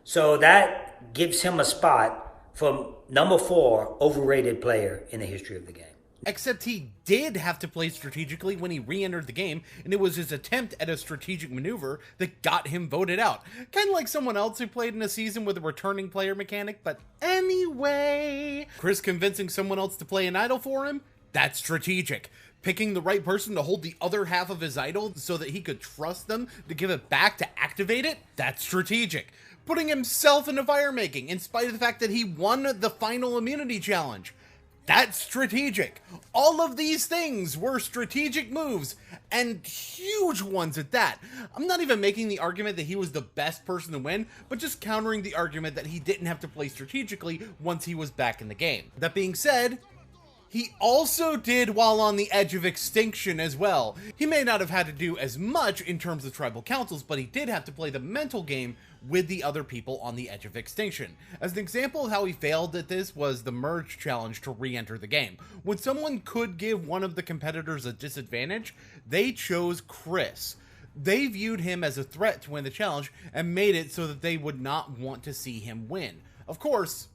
So that gives him a spot for number 4 overrated player in the history of the game. Except he did have to play strategically when he re-entered the game, and it was his attempt at a strategic maneuver that got him voted out. Kind of like someone else who played in a season with a returning player mechanic, but anyway. Chris convincing someone else to play an idol for him? That's strategic. Picking the right person to hold the other half of his idol so that he could trust them to give it back to activate it? That's strategic. Putting himself into fire making in spite of the fact that he won the final immunity challenge. That's strategic. All of these things were strategic moves, and huge ones at that. I'm not even making the argument that he was the best person to win, but just countering the argument that he didn't have to play strategically once he was back in the game. That being said, he also did while on the edge of extinction as well. He may not have had to do as much in terms of tribal councils, but he did have to play the mental game with the other people on the edge of extinction. As an example of how he failed at this was the merge challenge to re-enter the game. When someone could give one of the competitors a disadvantage, they chose Chris. They viewed him as a threat to win the challenge and made it so that they would not want to see him win. Of course,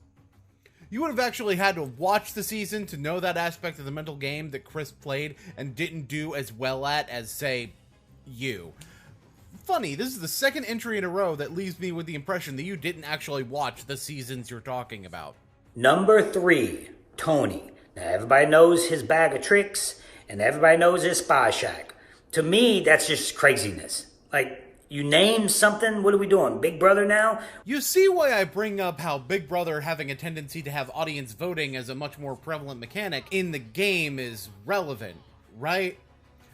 you would have actually had to watch the season to know that aspect of the mental game that Chris played and didn't do as well at as, say, you. Funny, this is the second entry in a row that leaves me with the impression that you didn't actually watch the seasons you're talking about. Number 3, Tony. Now, everybody knows his bag of tricks, and everybody knows his spy shack. To me, that's just craziness. Like, you name something, what are we doing? Big Brother now? You see why I bring up how Big Brother having a tendency to have audience voting as a much more prevalent mechanic in the game is relevant, right?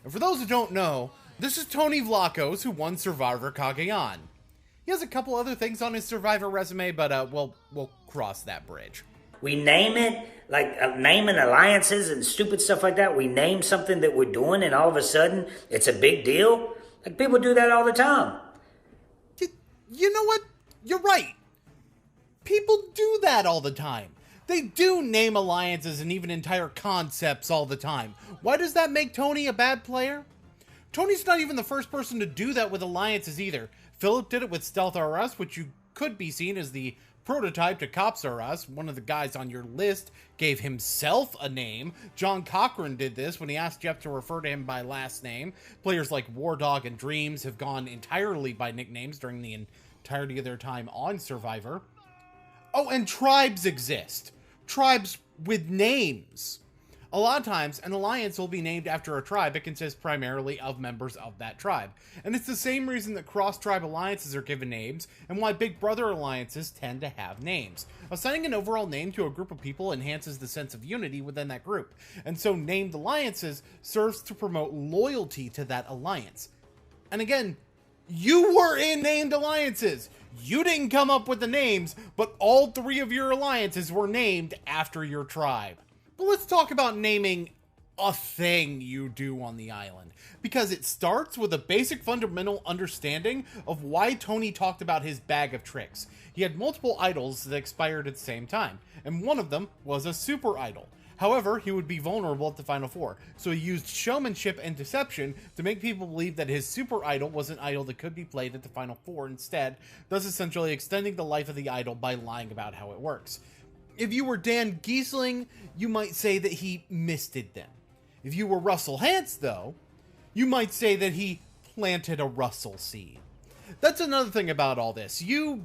And for those who don't know, this is Tony Vlachos, who won Survivor Cagayan. He has a couple other things on his Survivor resume, but we'll cross that bridge. We name it, like naming alliances and stupid stuff like that. We name something that we're doing, and all of a sudden, it's a big deal. Like, people do that all the time. You know what? You're right. People do that all the time. They do name alliances and even entire concepts all the time. Why does that make Tony a bad player? Tony's not even the first person to do that with alliances either. Philip did it with Stealth R Us, which you could be seen as the prototype to Cops R Us. One of the guys on your list gave himself a name. John Cochran did this when he asked Jeff to refer to him by last name. Players like War Dog and Dreams have gone entirely by nicknames during the entirety of their time on Survivor. Oh, and tribes exist. Tribes with names. A lot of times, an alliance will be named after a tribe that consists primarily of members of that tribe. And it's the same reason that cross-tribe alliances are given names, and why Big Brother alliances tend to have names. Assigning an overall name to a group of people enhances the sense of unity within that group, and so named alliances serves to promote loyalty to that alliance. And again, you were in named alliances! You didn't come up with the names, but all 3 of your alliances were named after your tribe. But let's talk about naming a thing you do on the island, because it starts with a basic fundamental understanding of why Tony talked about his bag of tricks. He had multiple idols that expired at the same time, and one of them was a super idol. However, he would be vulnerable at the final 4, so he used showmanship and deception to make people believe that his super idol was an idol that could be played at the final 4 instead, thus essentially extending the life of the idol by lying about how it works. If you were Dan Giesling, you might say that he misted them. If you were Russell Hantz, though, you might say that he planted a Russell seed. That's another thing about all this. You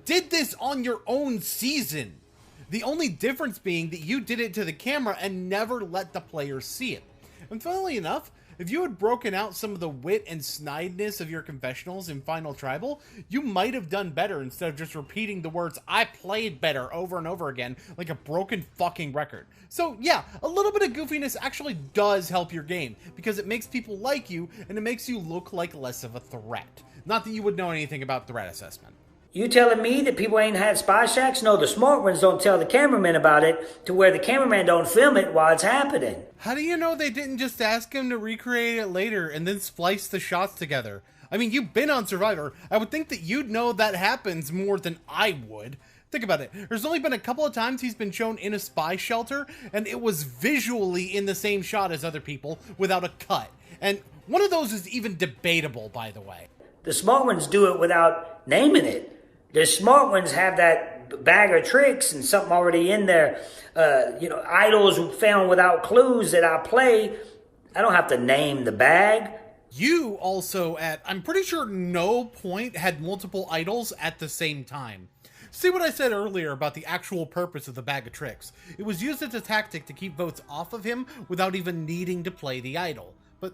did this on your own season. The only difference being that you did it to the camera and never let the players see it. And funnily enough, If you had broken out some of the wit and snideness of your confessionals in Final Tribal, you might have done better instead of just repeating the words, "I played better," over and over again like a broken fucking record. So yeah, a little bit of goofiness actually does help your game, because it makes people like you, and it makes you look like less of a threat. Not that you would know anything about threat assessment. You telling me that people ain't had spy shacks? No, the smart ones don't tell the cameraman about it, to where the cameraman don't film it while it's happening. How do you know they didn't just ask him to recreate it later and then splice the shots together? I mean, you've been on Survivor. I would think that you'd know that happens more than I would. Think about it. There's only been a couple of times he's been shown in a spy shelter, and it was visually in the same shot as other people without a cut. And one of those is even debatable, by the way. The smart ones do it without naming it. The smart ones have that bag of tricks and something already in there. Idols found without clues that I play. I don't have to name the bag. You also, at I'm pretty sure no point, had multiple idols at the same time. See what I said earlier about the actual purpose of the bag of tricks? It was used as a tactic to keep votes off of him without even needing to play the idol. But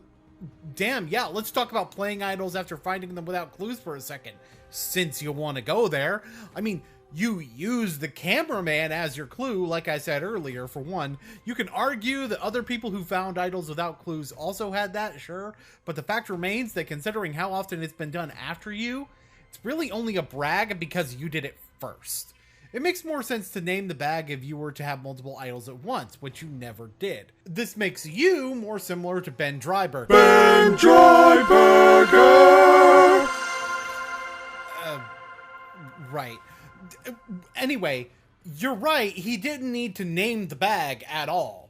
damn, yeah, let's talk about playing idols after finding them without clues for a second, since you want to go there. I mean, you use the cameraman as your clue, like I said earlier, for one. You can argue that other people who found idols without clues also had that, sure, but the fact remains that considering how often it's been done after you, it's really only a brag because you did it first. It makes more sense to name the bag if you were to have multiple idols at once, which you never did. This makes you more similar to Ben Dryberger. Ben Dryberger! Right. Anyway, you're right, he didn't need to name the bag at all.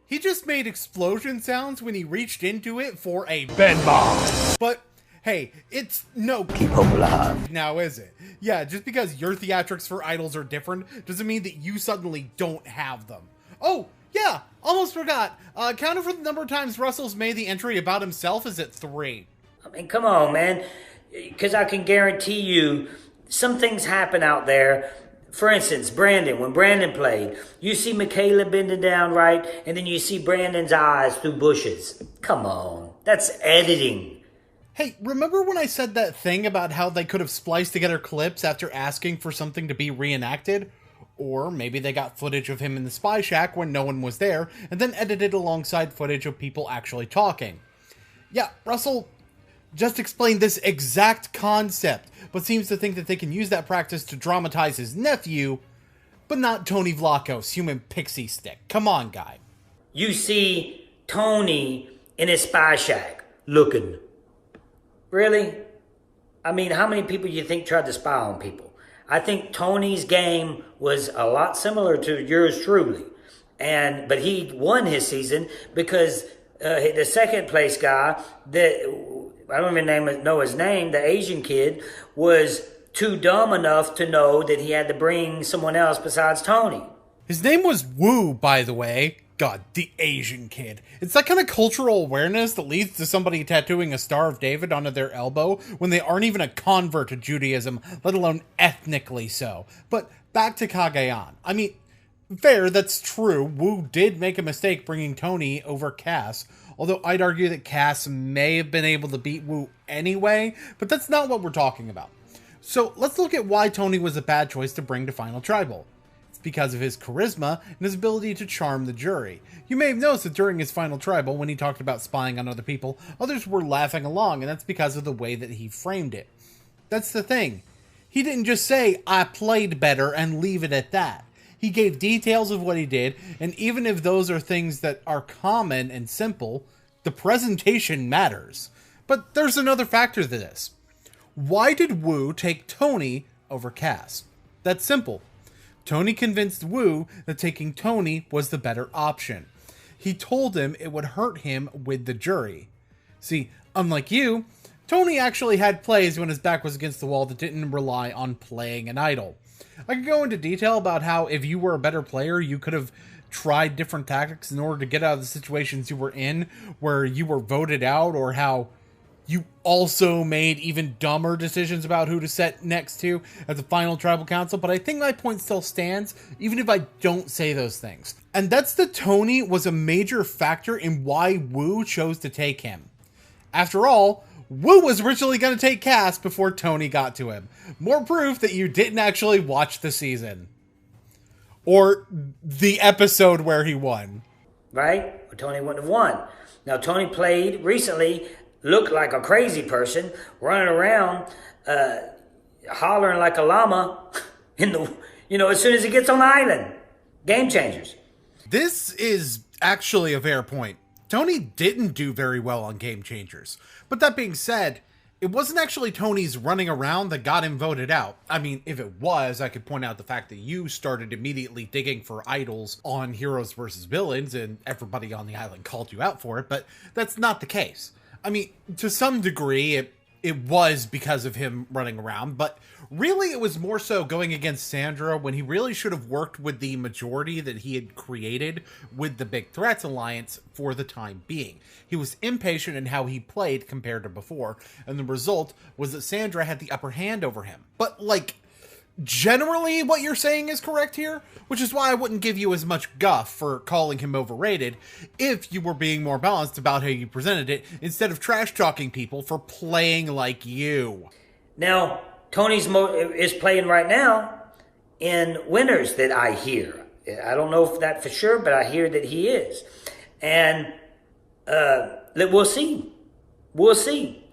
He just made explosion sounds when he reached into it for a Ben bomb. But hey, it's no keep hope alive now, is it? Yeah, just because your theatrics for idols are different doesn't mean that you suddenly don't have them. Oh, yeah, almost forgot. Counter for the number of times Russell's made the entry about himself is at 3. I mean, come on, man. Because I can guarantee you some things happen out there. For instance, Brandon, when Brandon played, you see Michaela bending down right, and then you see Brandon's eyes through bushes. Come on, that's editing. Hey, remember when I said that thing about how they could have spliced together clips after asking for something to be reenacted? Or maybe they got footage of him in the spy shack when no one was there, and then edited alongside footage of people actually talking. Yeah, Russell just explained this exact concept, but seems to think that they can use that practice to dramatize his nephew, but not Tony Vlachos, human pixie stick. Come on, guy. You see Tony in his spy shack, looking. Really? I mean, how many people do you think tried to spy on people? I think Tony's game was a lot similar to yours truly. But he won his season because the second place guy, that I don't even know his name, the Asian kid, was too dumb enough to know that he had to bring someone else besides Tony. His name was Wu, by the way. God, the Asian kid. It's that kind of cultural awareness that leads to somebody tattooing a Star of David onto their elbow when they aren't even a convert to Judaism, let alone ethnically so. But back to Cagayan. I mean, fair, that's true. Wu did make a mistake bringing Tony over Cass, although I'd argue that Cass may have been able to beat Wu anyway, but that's not what we're talking about. So let's look at why Tony was a bad choice to bring to Final Tribal. Because of his charisma and his ability to charm the jury. You may have noticed that during his Final Tribal, when he talked about spying on other people, others were laughing along, and that's because of the way that he framed it. That's the thing. He didn't just say, "I played better," and leave it at that. He gave details of what he did, and even if those are things that are common and simple, the presentation matters. But there's another factor to this. Why did Wu take Tony over Cass? That's simple. Tony convinced Wu that taking Tony was the better option. He told him it would hurt him with the jury. See, unlike you, Tony actually had plays when his back was against the wall that didn't rely on playing an idol. I could go into detail about how if you were a better player, you could have tried different tactics in order to get out of the situations you were in where you were voted out, or how You also made even dumber decisions about who to set next to at the final tribal council, but I think my point still stands, even if I don't say those things. And that's that Tony was a major factor in why Wu chose to take him. After all, Wu was originally going to take Cass before Tony got to him. More proof that you didn't actually watch the season. Or the episode where he won. Right? Or Tony wouldn't have won. Now, Tony played recently, looked like a crazy person, running around, hollering like a llama in the, as soon as he gets on the island. Game changers. This is actually a fair point. Tony didn't do very well on Game Changers. But that being said, it wasn't actually Tony's running around that got him voted out. I mean, if it was, I could point out the fact that you started immediately digging for idols on Heroes versus Villains and everybody on the island called you out for it, but that's not the case. I mean, to some degree, it was because of him running around, but really it was more so going against Sandra when he really should have worked with the majority that he had created with the Big Threats Alliance for the time being. He was impatient in how he played compared to before, and the result was that Sandra had the upper hand over him. But, generally what you're saying is correct here, which is why I wouldn't give you as much guff for calling him overrated if you were being more balanced about how you presented it instead of trash-talking people for playing like you. Now, Tony's is playing right now in winners that I hear. I don't know if that for sure, but I hear that he is. And we'll see. We'll see.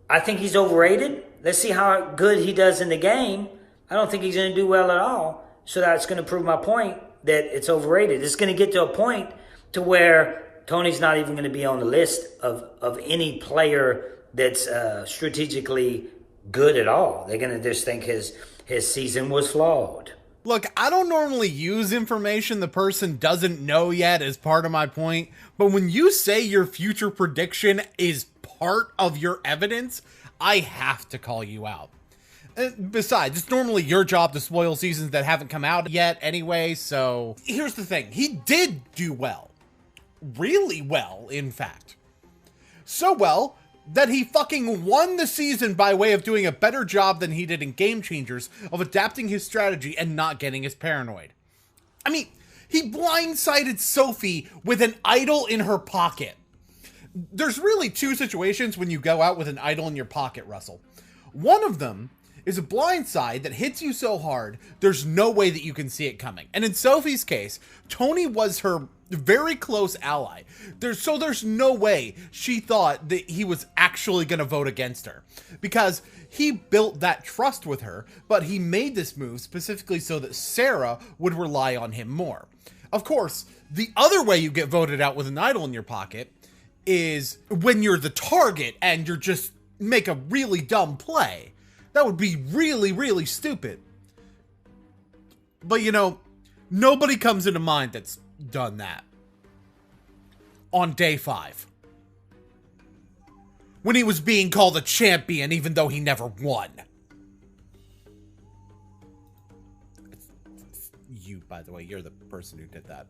I think he's overrated. Let's see how good he does in the game. I don't think he's going to do well at all. So that's going to prove my point that it's overrated. It's going to get to a point to where Tony's not even going to be on the list of any player that's strategically good at all. They're going to just think his season was flawed. Look, I don't normally use information the person doesn't know yet as part of my point, but when you say your future prediction is part of your evidence, I have to call you out. Besides, it's normally your job to spoil seasons that haven't come out yet anyway, so here's the thing. He did do well. Really well, in fact. So well that he fucking won the season by way of doing a better job than he did in Game Changers of adapting his strategy and not getting as paranoid. I mean, he blindsided Sophie with an idol in her pocket. There's really two situations when you go out with an idol in your pocket, Russell. One of them is a blindside that hits you so hard, there's no way that you can see it coming. And in Sophie's case, Tony was her very close ally. There's no way she thought that he was actually going to vote against her. Because he built that trust with her, but he made this move specifically so that Sarah would rely on him more. Of course, the other way you get voted out with an idol in your pocket is when you're the target and you're just make a really dumb play. That would be really, really stupid. But nobody comes into mind that's done that. On day 5. When he was being called a champion even though he never won. You, by the way, you're the person who did that.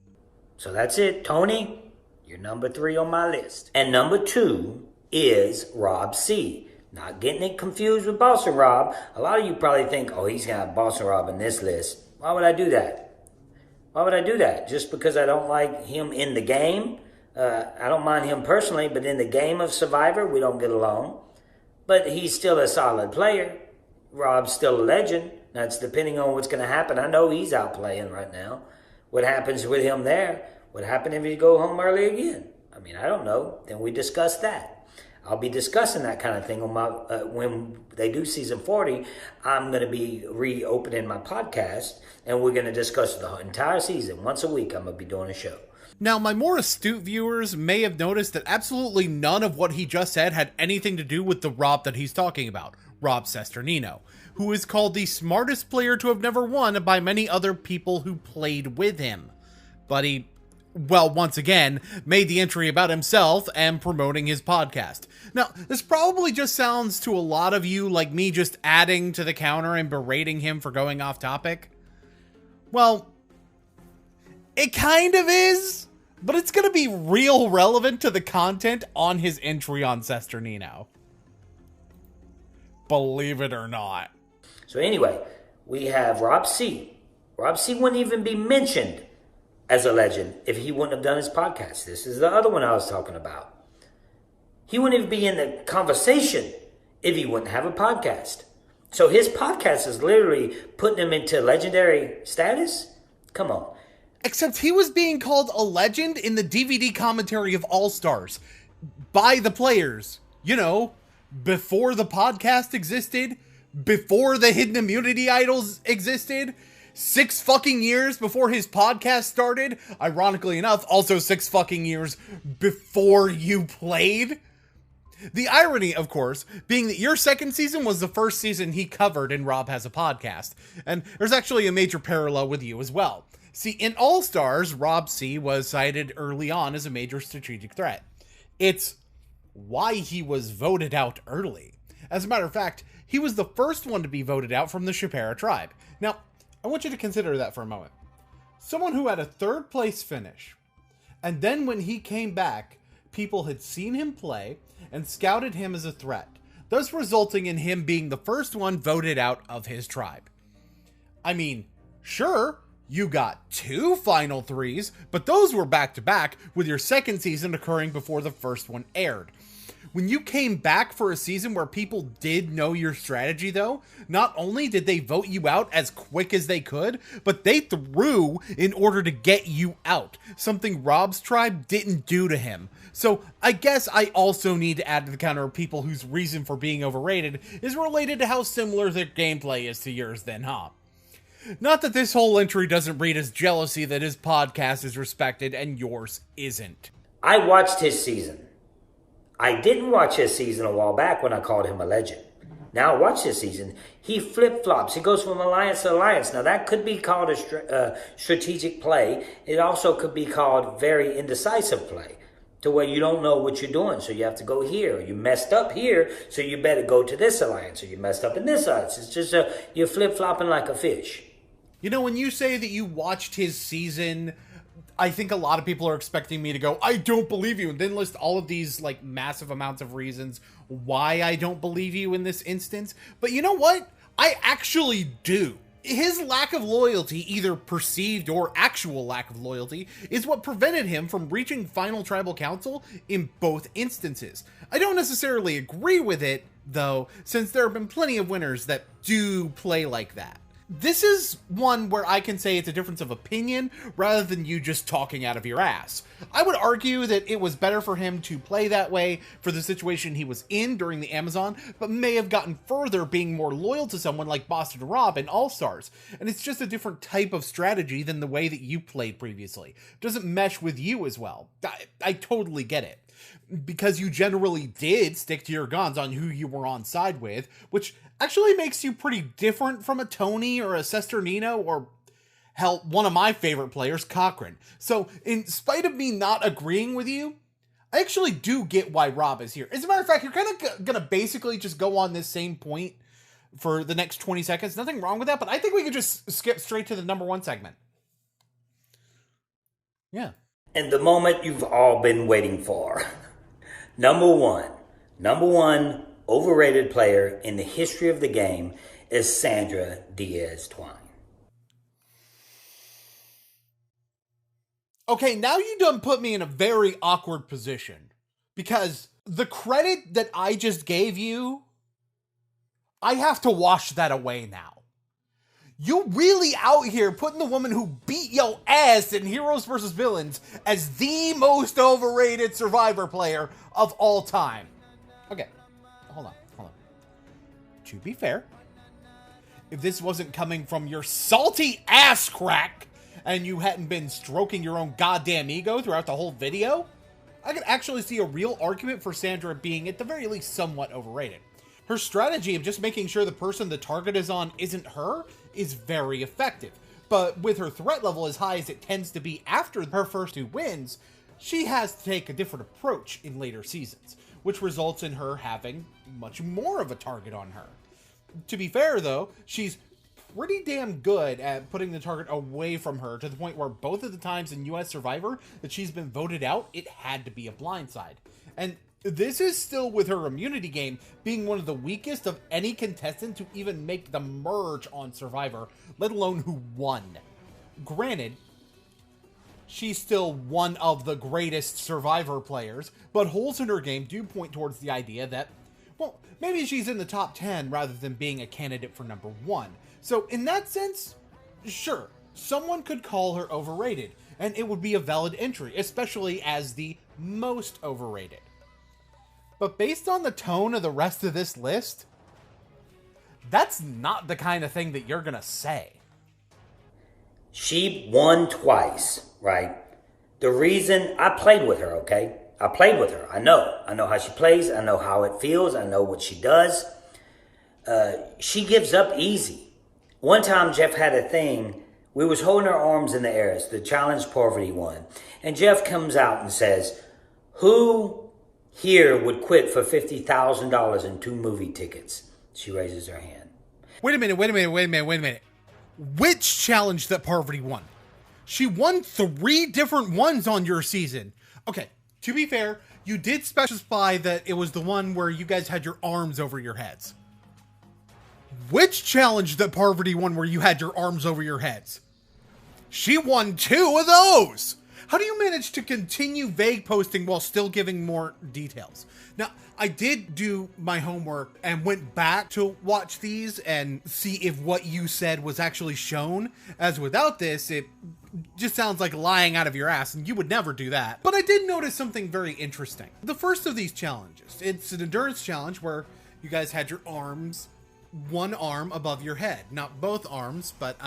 So that's it, Tony. You're number 3 on my list. And number 2 is Rob C. Not getting it confused with Bossa Rob. A lot of you probably think, oh, he's going to have Bossa Rob in this list. Why would I do that? Why would I do that? Just because I don't like him in the game? I don't mind him personally, but in the game of Survivor, we don't get along. But he's still a solid player. Rob's still a legend. That's depending on what's going to happen. I know he's out playing right now. What happens with him there? What happened if he go home early again? I mean, I don't know. Then we discuss that. I'll be discussing that kind of thing on my when they do season 40. I'm going to be reopening my podcast, and we're going to discuss the entire season. Once a week, I'm going to be doing a show. Now, my more astute viewers may have noticed that absolutely none of what he just said had anything to do with the Rob that he's talking about, Rob Cesternino, who is called the smartest player to have never won by many other people who played with him. But he, well, once again, made the entry about himself and promoting his podcast. Now, this probably just sounds to a lot of you like me just adding to the counter and berating him for going off topic. Well, it kind of is, but it's going to be real relevant to the content on his entry on Cesternino. believe it or not. So anyway, we have Rob C. Rob C wouldn't even be mentioned as a legend if he wouldn't have done his podcast. This is the other one I was talking about. He wouldn't even be in the conversation if he wouldn't have a podcast. So his podcast is literally putting him into legendary status? Come on. Except he was being called a legend in the DVD commentary of All Stars by the players. You know, before the podcast existed, before the Hidden Immunity Idols existed, 6 fucking years before his podcast started. Ironically enough, also 6 fucking years before you played. The irony, of course, being that your second season was the first season he covered in Rob Has a Podcast. And there's actually a major parallel with you as well. See, in All Stars, Rob C was cited early on as a major strategic threat. It's why he was voted out early. As a matter of fact, he was the first one to be voted out from the Shapara tribe. Now, I want you to consider that for a moment. Someone who had a 3rd place finish, and then when he came back, people had seen him play and scouted him as a threat, thus resulting in him being the first one voted out of his tribe. I mean, sure, you got 2 final 3s, but those were back-to-back, with your second season occurring before the first one aired. When you came back for a season where people did know your strategy, though, not only did they vote you out as quick as they could, but they threw in order to get you out, something Rob's tribe didn't do to him. So I guess I also need to add to the counter of people whose reason for being overrated is related to how similar their gameplay is to yours then, huh? Not that this whole entry doesn't read as jealousy that his podcast is respected and yours isn't. I watched his season. I didn't watch his season a while back when I called him a legend. Now watch this season. He flip-flops. He goes from alliance to alliance. Now that could be called a strategic play. It also could be called very indecisive play, to where you don't know what you're doing. So you have to go here. You messed up here, so you better go to this alliance. Or you messed up in this alliance. It's just you're flip-flopping like a fish. You know, when you say that you watched his season, I think a lot of people are expecting me to go, I don't believe you, and then list all of these, like, massive amounts of reasons why I don't believe you in this instance. But you know what? I actually do. His lack of loyalty, either perceived or actual lack of loyalty, is what prevented him from reaching Final Tribal Council in both instances. I don't necessarily agree with it, though, since there have been plenty of winners that do play like that. This is one where I can say it's a difference of opinion rather than you just talking out of your ass. I would argue that it was better for him to play that way for the situation he was in during the Amazon, but may have gotten further being more loyal to someone like Boston Rob in All-Stars. And it's just a different type of strategy than the way that you played previously. It doesn't mesh with you as well. I totally get it. Because you generally did stick to your guns on who you were on side with, which actually makes you pretty different from a Tony or a Sesternino or, hell, one of my favorite players, Cochran. So, in spite of me not agreeing with you, I actually do get why Rob is here. As a matter of fact, you're kind of going to basically just go on this same point for the next 20 seconds. Nothing wrong with that, but I think we could just skip straight to the number 1 segment. Yeah. And the moment you've all been waiting for. Number one overrated player in the history of the game is Sandra Diaz-Twine. Okay, now you done put me in a very awkward position. Because the credit that I just gave you, I have to wash that away now. You really out here putting the woman who beat your ass in Heroes vs. Villains as the most overrated Survivor player of all time. Okay, hold on. To be fair, if this wasn't coming from your salty ass crack and you hadn't been stroking your own goddamn ego throughout the whole video, I could actually see a real argument for Sandra being at the very least somewhat overrated. Her strategy of just making sure the person the target is on isn't her is very effective. But with her threat level as high as it tends to be after her first 2 wins, she has to take a different approach in later seasons, which results in her having much more of a target on her. To be fair though, she's pretty damn good at putting the target away from her to the point where both of the times in US Survivor that she's been voted out, it had to be a blindside. And This is still with her immunity game being one of the weakest of any contestant to even make the merge on Survivor, let alone who won. Granted, she's still one of the greatest Survivor players, but holes in her game do point towards the idea that, well, maybe she's in the top 10 rather than being a candidate for number 1. So in that sense, sure, someone could call her overrated, and it would be a valid entry, especially as the most overrated. But based on the tone of the rest of this list, that's not the kind of thing that you're gonna say. She won twice, right? The reason I played with her, okay? I played with her. I know how she plays. I know how it feels. I know what she does. She gives up easy. One time Jeff had a thing. We was holding our arms in the air. It's the challenge Poverty one. And Jeff comes out and says, who here would quit for $50,000 in 2 movie tickets? She raises her hand. Wait a minute. Which challenge that Parvati won? She won 3 different ones on your season. Okay, to be fair, you did specify that it was the one where you guys had your arms over your heads. Which challenge that Parvati won where you had your arms over your heads? She won 2 of those! How do you manage to continue vague posting while still giving more details? Now, I did do my homework and went back to watch these and see if what you said was actually shown, as without this, it just sounds like lying out of your ass, and you would never do that. But I did notice something very interesting. The first of these challenges, it's an endurance challenge where you guys had your arms, one arm above your head. Not both arms, but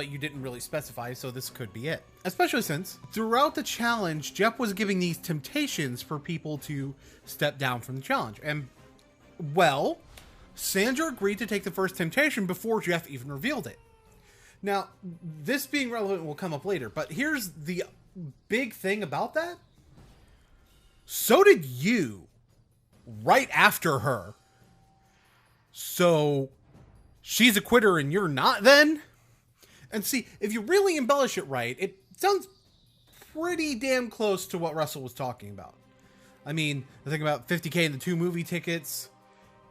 you didn't really specify, so this could be it. Especially since throughout the challenge, Jeff was giving these temptations for people to step down from the challenge. And, well, Sandra agreed to take the first temptation before Jeff even revealed it. Now, this being relevant will come up later, but here's the big thing about that. So did you, right after her. So, she's a quitter and you're not then? And see, if you really embellish it right, it sounds pretty damn close to what Russell was talking about. I mean, the thing about $50K in the 2 movie tickets,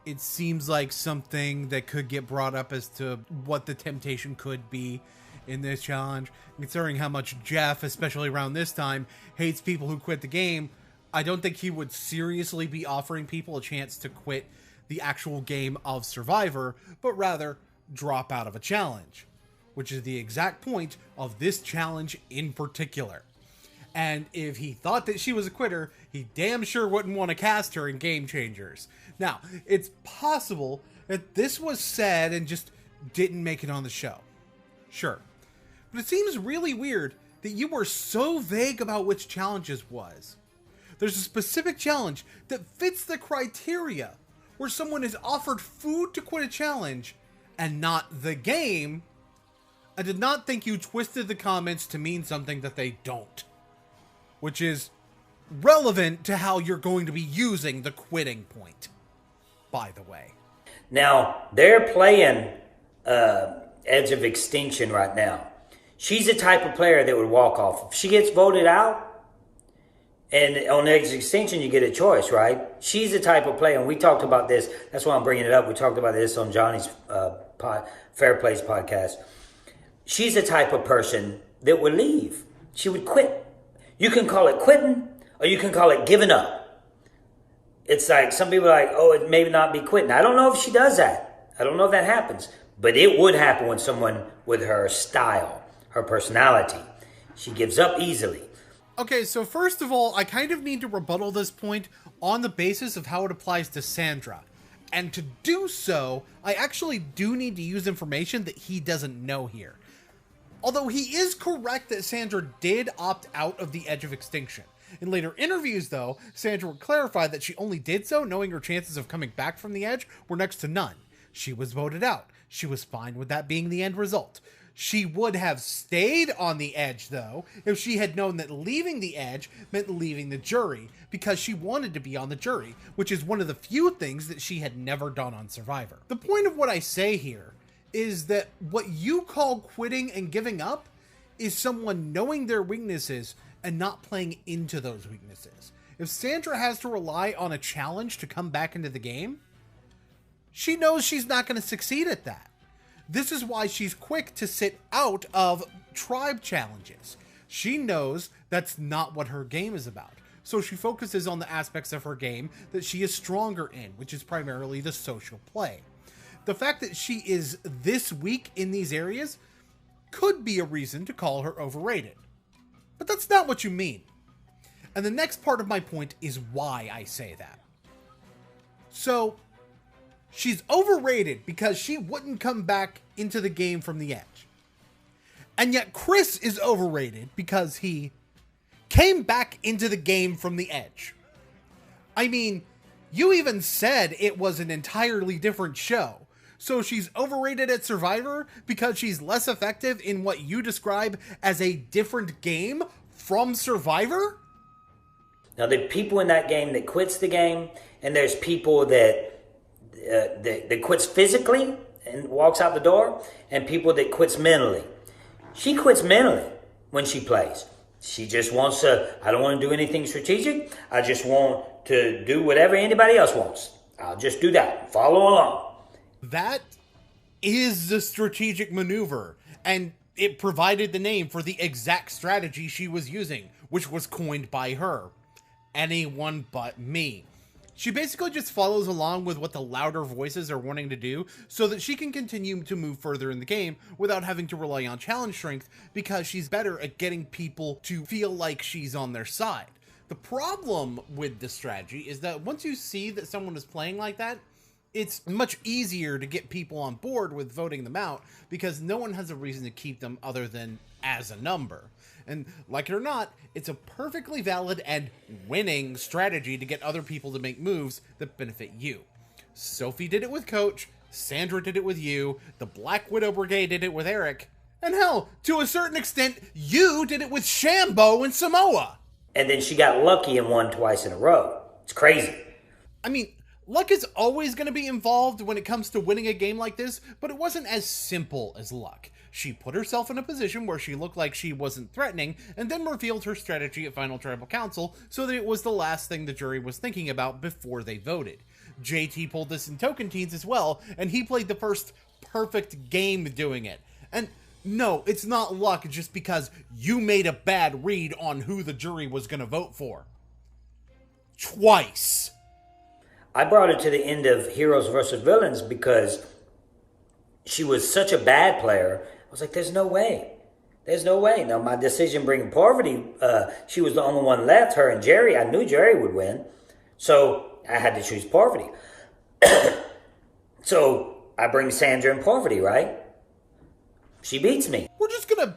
it seems like something that could get brought up as to what the temptation could be in this challenge. Considering how much Jeff, especially around this time, hates people who quit the game, I don't think he would seriously be offering people a chance to quit the actual game of Survivor, but rather drop out of a challenge, which is the exact point of this challenge in particular. And if he thought that she was a quitter, he damn sure wouldn't want to cast her in Game Changers. Now, it's possible that this was said and just didn't make it on the show. Sure. But it seems really weird that you were so vague about which challenges was. There's a specific challenge that fits the criteria where someone is offered food to quit a challenge and not the game. I did not think you twisted the comments to mean something that they don't, which is relevant to how you're going to be using the quitting point, by the way. Now, they're playing Edge of Extinction right now. She's the type of player that would walk off. If she gets voted out, and on Edge of Extinction, you get a choice, right? She's the type of player, and we talked about this. That's why I'm bringing it up. We talked about this on Johnny's Fair Plays podcast. She's the type of person that would leave. She would quit. You can call it quitting, or you can call it giving up. It's like, some people are like, oh, it may not be quitting. I don't know if she does that. I don't know if that happens. But it would happen when someone with her style, her personality, she gives up easily. Okay, so first of all, I kind of need to rebuttal this point on the basis of how it applies to Sandra. And to do so, I actually do need to use information that he doesn't know here. Although he is correct that Sandra did opt out of the Edge of Extinction. In later interviews, though, Sandra would clarify that she only did so knowing her chances of coming back from the Edge were next to none. She was voted out. She was fine with that being the end result. She would have stayed on the Edge, though, if she had known that leaving the Edge meant leaving the jury, because she wanted to be on the jury, which is one of the few things that she had never done on Survivor. The point of what I say here is that what you call quitting and giving up is someone knowing their weaknesses and not playing into those weaknesses. If Sandra has to rely on a challenge to come back into the game, she knows she's not going to succeed at that. This is why she's quick to sit out of tribe challenges. She knows that's not what her game is about. So she focuses on the aspects of her game that she is stronger in, which is primarily the social play. The fact that she is this weak in these areas could be a reason to call her overrated. But that's not what you mean. And the next part of my point is why I say that. So, she's overrated because she wouldn't come back into the game from the edge. And yet Chris is overrated because he came back into the game from the edge. I mean, you even said it was an entirely different show. So she's overrated at Survivor because she's less effective in what you describe as a different game from Survivor? Now, there are people in that game that quits the game, and there's people that quits physically and walks out the door, and people that quits mentally. She quits mentally when she plays. She just wants to, I don't want to do anything strategic. I just want to do whatever anybody else wants. I'll just do that. Follow along. That is the strategic maneuver, and it provided the name for the exact strategy she was using, which was coined by her. Anyone but me. She basically just follows along with what the louder voices are wanting to do so that she can continue to move further in the game without having to rely on challenge strength because she's better at getting people to feel like she's on their side. The problem with this strategy is that once you see that someone is playing like that, it's much easier to get people on board with voting them out because no one has a reason to keep them other than as a number. And like it or not, it's a perfectly valid and winning strategy to get other people to make moves that benefit you. Sophie did it with Coach, Sandra did it with you, the Black Widow Brigade did it with Eric, and hell, to a certain extent, you did it with Shambo and Samoa. And then she got lucky and won twice in a row. It's crazy. I mean, luck is always going to be involved when it comes to winning a game like this, but it wasn't as simple as luck. She put herself in a position where she looked like she wasn't threatening, and then revealed her strategy at Final Tribal Council so that it was the last thing the jury was thinking about before they voted. JT pulled this in Token Teens as well, and he played the first perfect game doing it. And no, it's not luck just because you made a bad read on who the jury was going to vote for. Twice. I brought it to the end of Heroes versus Villains because she was such a bad player. I was like, there's no way. There's no way. Now, my decision bringing Parvati, she was the only one left, her and Jerry. I knew Jerry would win. So I had to choose Parvati. So I bring Sandra and Parvati, right? She beats me. We're just going to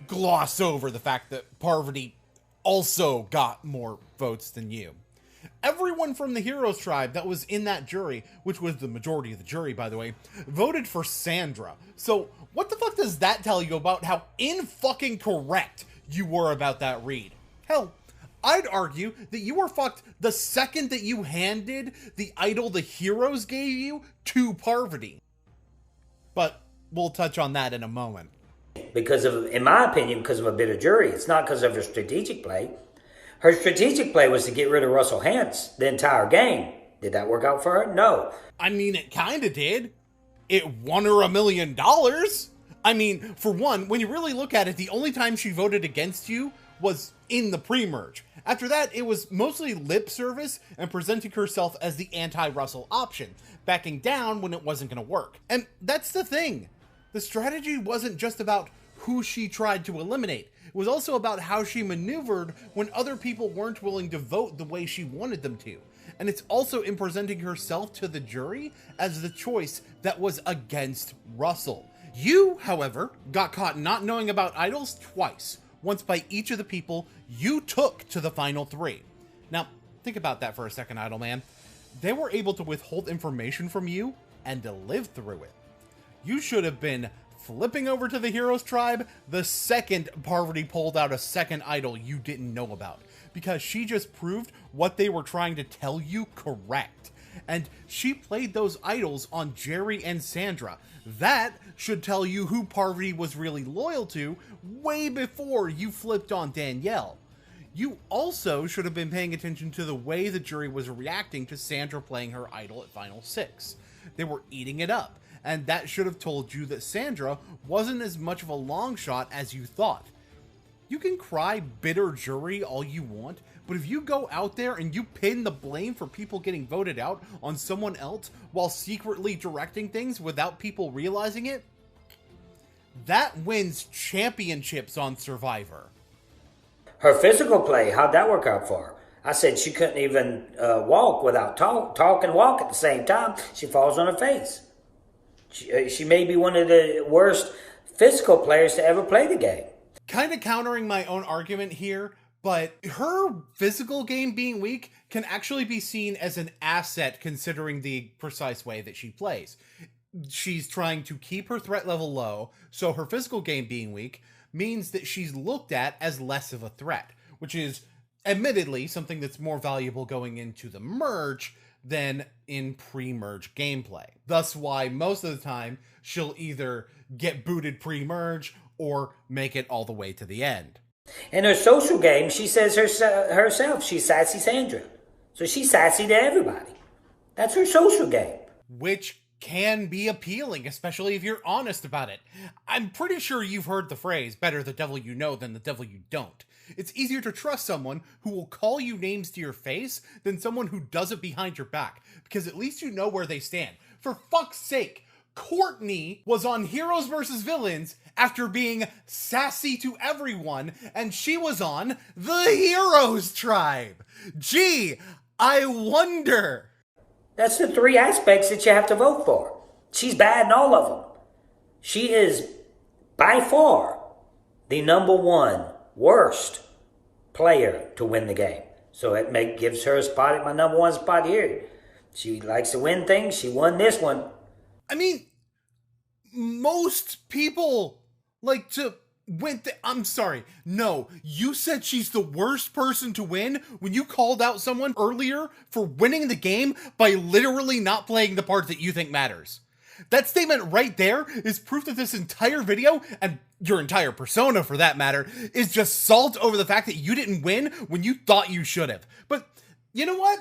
gloss over the fact that Parvati also got more votes than you. Everyone from the Heroes tribe that was in that jury, which was the majority of the jury, by the way, voted for Sandra. So what the fuck does that tell you about how in-fucking correct you were about that read? Hell, I'd argue that you were fucked the second that you handed the idol the Heroes gave you to Parvati. But we'll touch on that in a moment. Because of, in my opinion, because of a bitter jury. It's not because of her strategic play. Her strategic play was to get rid of Russell Hantz the entire game. Did that work out for her? No. I mean, it kind of did. It won her $1 million. I mean, for one, when you really look at it, the only time she voted against you was in the pre-merge. After that, it was mostly lip service and presenting herself as the anti-Russell option, backing down when it wasn't going to work. And that's the thing. The strategy wasn't just about who she tried to eliminate. It was also about how she maneuvered when other people weren't willing to vote the way she wanted them to. And it's also in presenting herself to the jury as the choice that was against Russell. You, however, got caught not knowing about idols twice, once by each of the people you took to the final three. Now, think about that for a second, Idol Man. They were able to withhold information from you and to live through it. You should have been flipping over to the Heroes tribe the second Parvati pulled out a second idol you didn't know about, because she just proved what they were trying to tell you correct. And she played those idols on Jerry and Sandra. That should tell you who Parvati was really loyal to way before you flipped on Danielle. you also should have been paying attention to the way the jury was reacting to Sandra playing her idol at Final 6. They were eating it up, and that should have told you that Sandra wasn't as much of a long shot as you thought. You can cry bitter jury all you want, but if you go out there and you pin the blame for people getting voted out on someone else while secretly directing things without people realizing it, that wins championships on Survivor. Her physical play, how'd that work out for her? I said she couldn't even walk without talk and walk at the same time. She falls on her face. She may be one of the worst physical players to ever play the game. Kind of countering my own argument here, but her physical game being weak can actually be seen as an asset considering the precise way that she plays. She's trying to keep her threat level low, so her physical game being weak means that she's looked at as less of a threat, which is admittedly something that's more valuable going into the merge than in pre-merge gameplay. Thus why most of the time she'll either get booted pre-merge or make it all the way to the end. In her social game, she says herself, she's Sassy Sandra. So she's sassy to everybody. That's her social game. Which can be appealing, especially if you're honest about it. I'm pretty sure you've heard the phrase, better the devil you know than the devil you don't. It's easier to trust someone who will call you names to your face than someone who does it behind your back, because at least you know where they stand. For fuck's sake, Courtney was on Heroes vs. Villains after being sassy to everyone, and she was on the Heroes tribe. Gee, I wonder. That's the three aspects that you have to vote for. She's bad in all of them. She is by far the number one worst player to win the game. So it gives her a spot at my number one spot here. She likes to win things. She won this one. I mean, most people like to win. I'm sorry. No, you said she's the worst person to win when you called out someone earlier for winning the game by literally not playing the part that you think matters. That statement right there is proof that this entire video, and your entire persona for that matter, is just salt over the fact that you didn't win when you thought you should have. But you know what?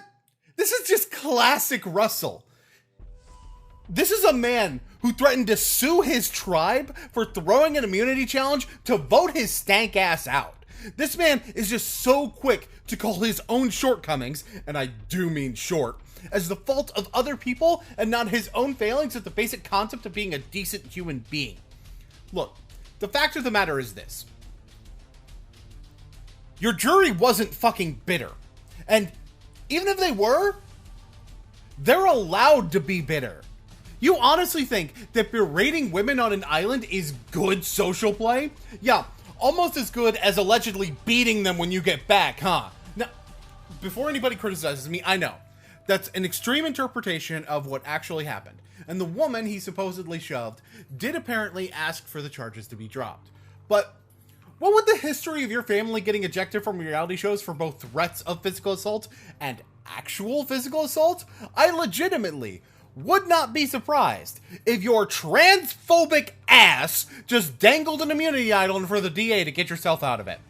This is just classic Russell. This is a man who threatened to sue his tribe for throwing an immunity challenge to vote his stank ass out. This man is just so quick to call his own shortcomings, and I do mean short, as the fault of other people and not his own failings at the basic concept of being a decent human being. Look, the fact of the matter is this. Your jury wasn't fucking bitter. And even if they were, they're allowed to be bitter. You honestly think that berating women on an island is good social play? Yeah, almost as good as allegedly beating them when you get back, huh? Now, before anybody criticizes me, I know. That's an extreme interpretation of what actually happened. And the woman he supposedly shoved did apparently ask for the charges to be dropped. But what would the history of your family getting ejected from reality shows for both threats of physical assault and actual physical assault? I legitimately would not be surprised if your transphobic ass just dangled an immunity idol in front of the DA to get yourself out of it.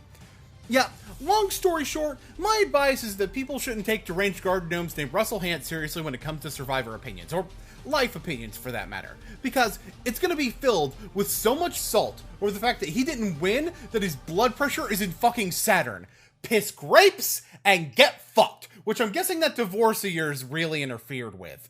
Yeah, long story short, my advice is that people shouldn't take deranged garden gnomes named Russell Hantz seriously when it comes to Survivor opinions, or life opinions for that matter, because it's going to be filled with so much salt over the fact that he didn't win that his blood pressure is in fucking Saturn. Piss grapes and get fucked, which I'm guessing that divorce of yours really interfered with.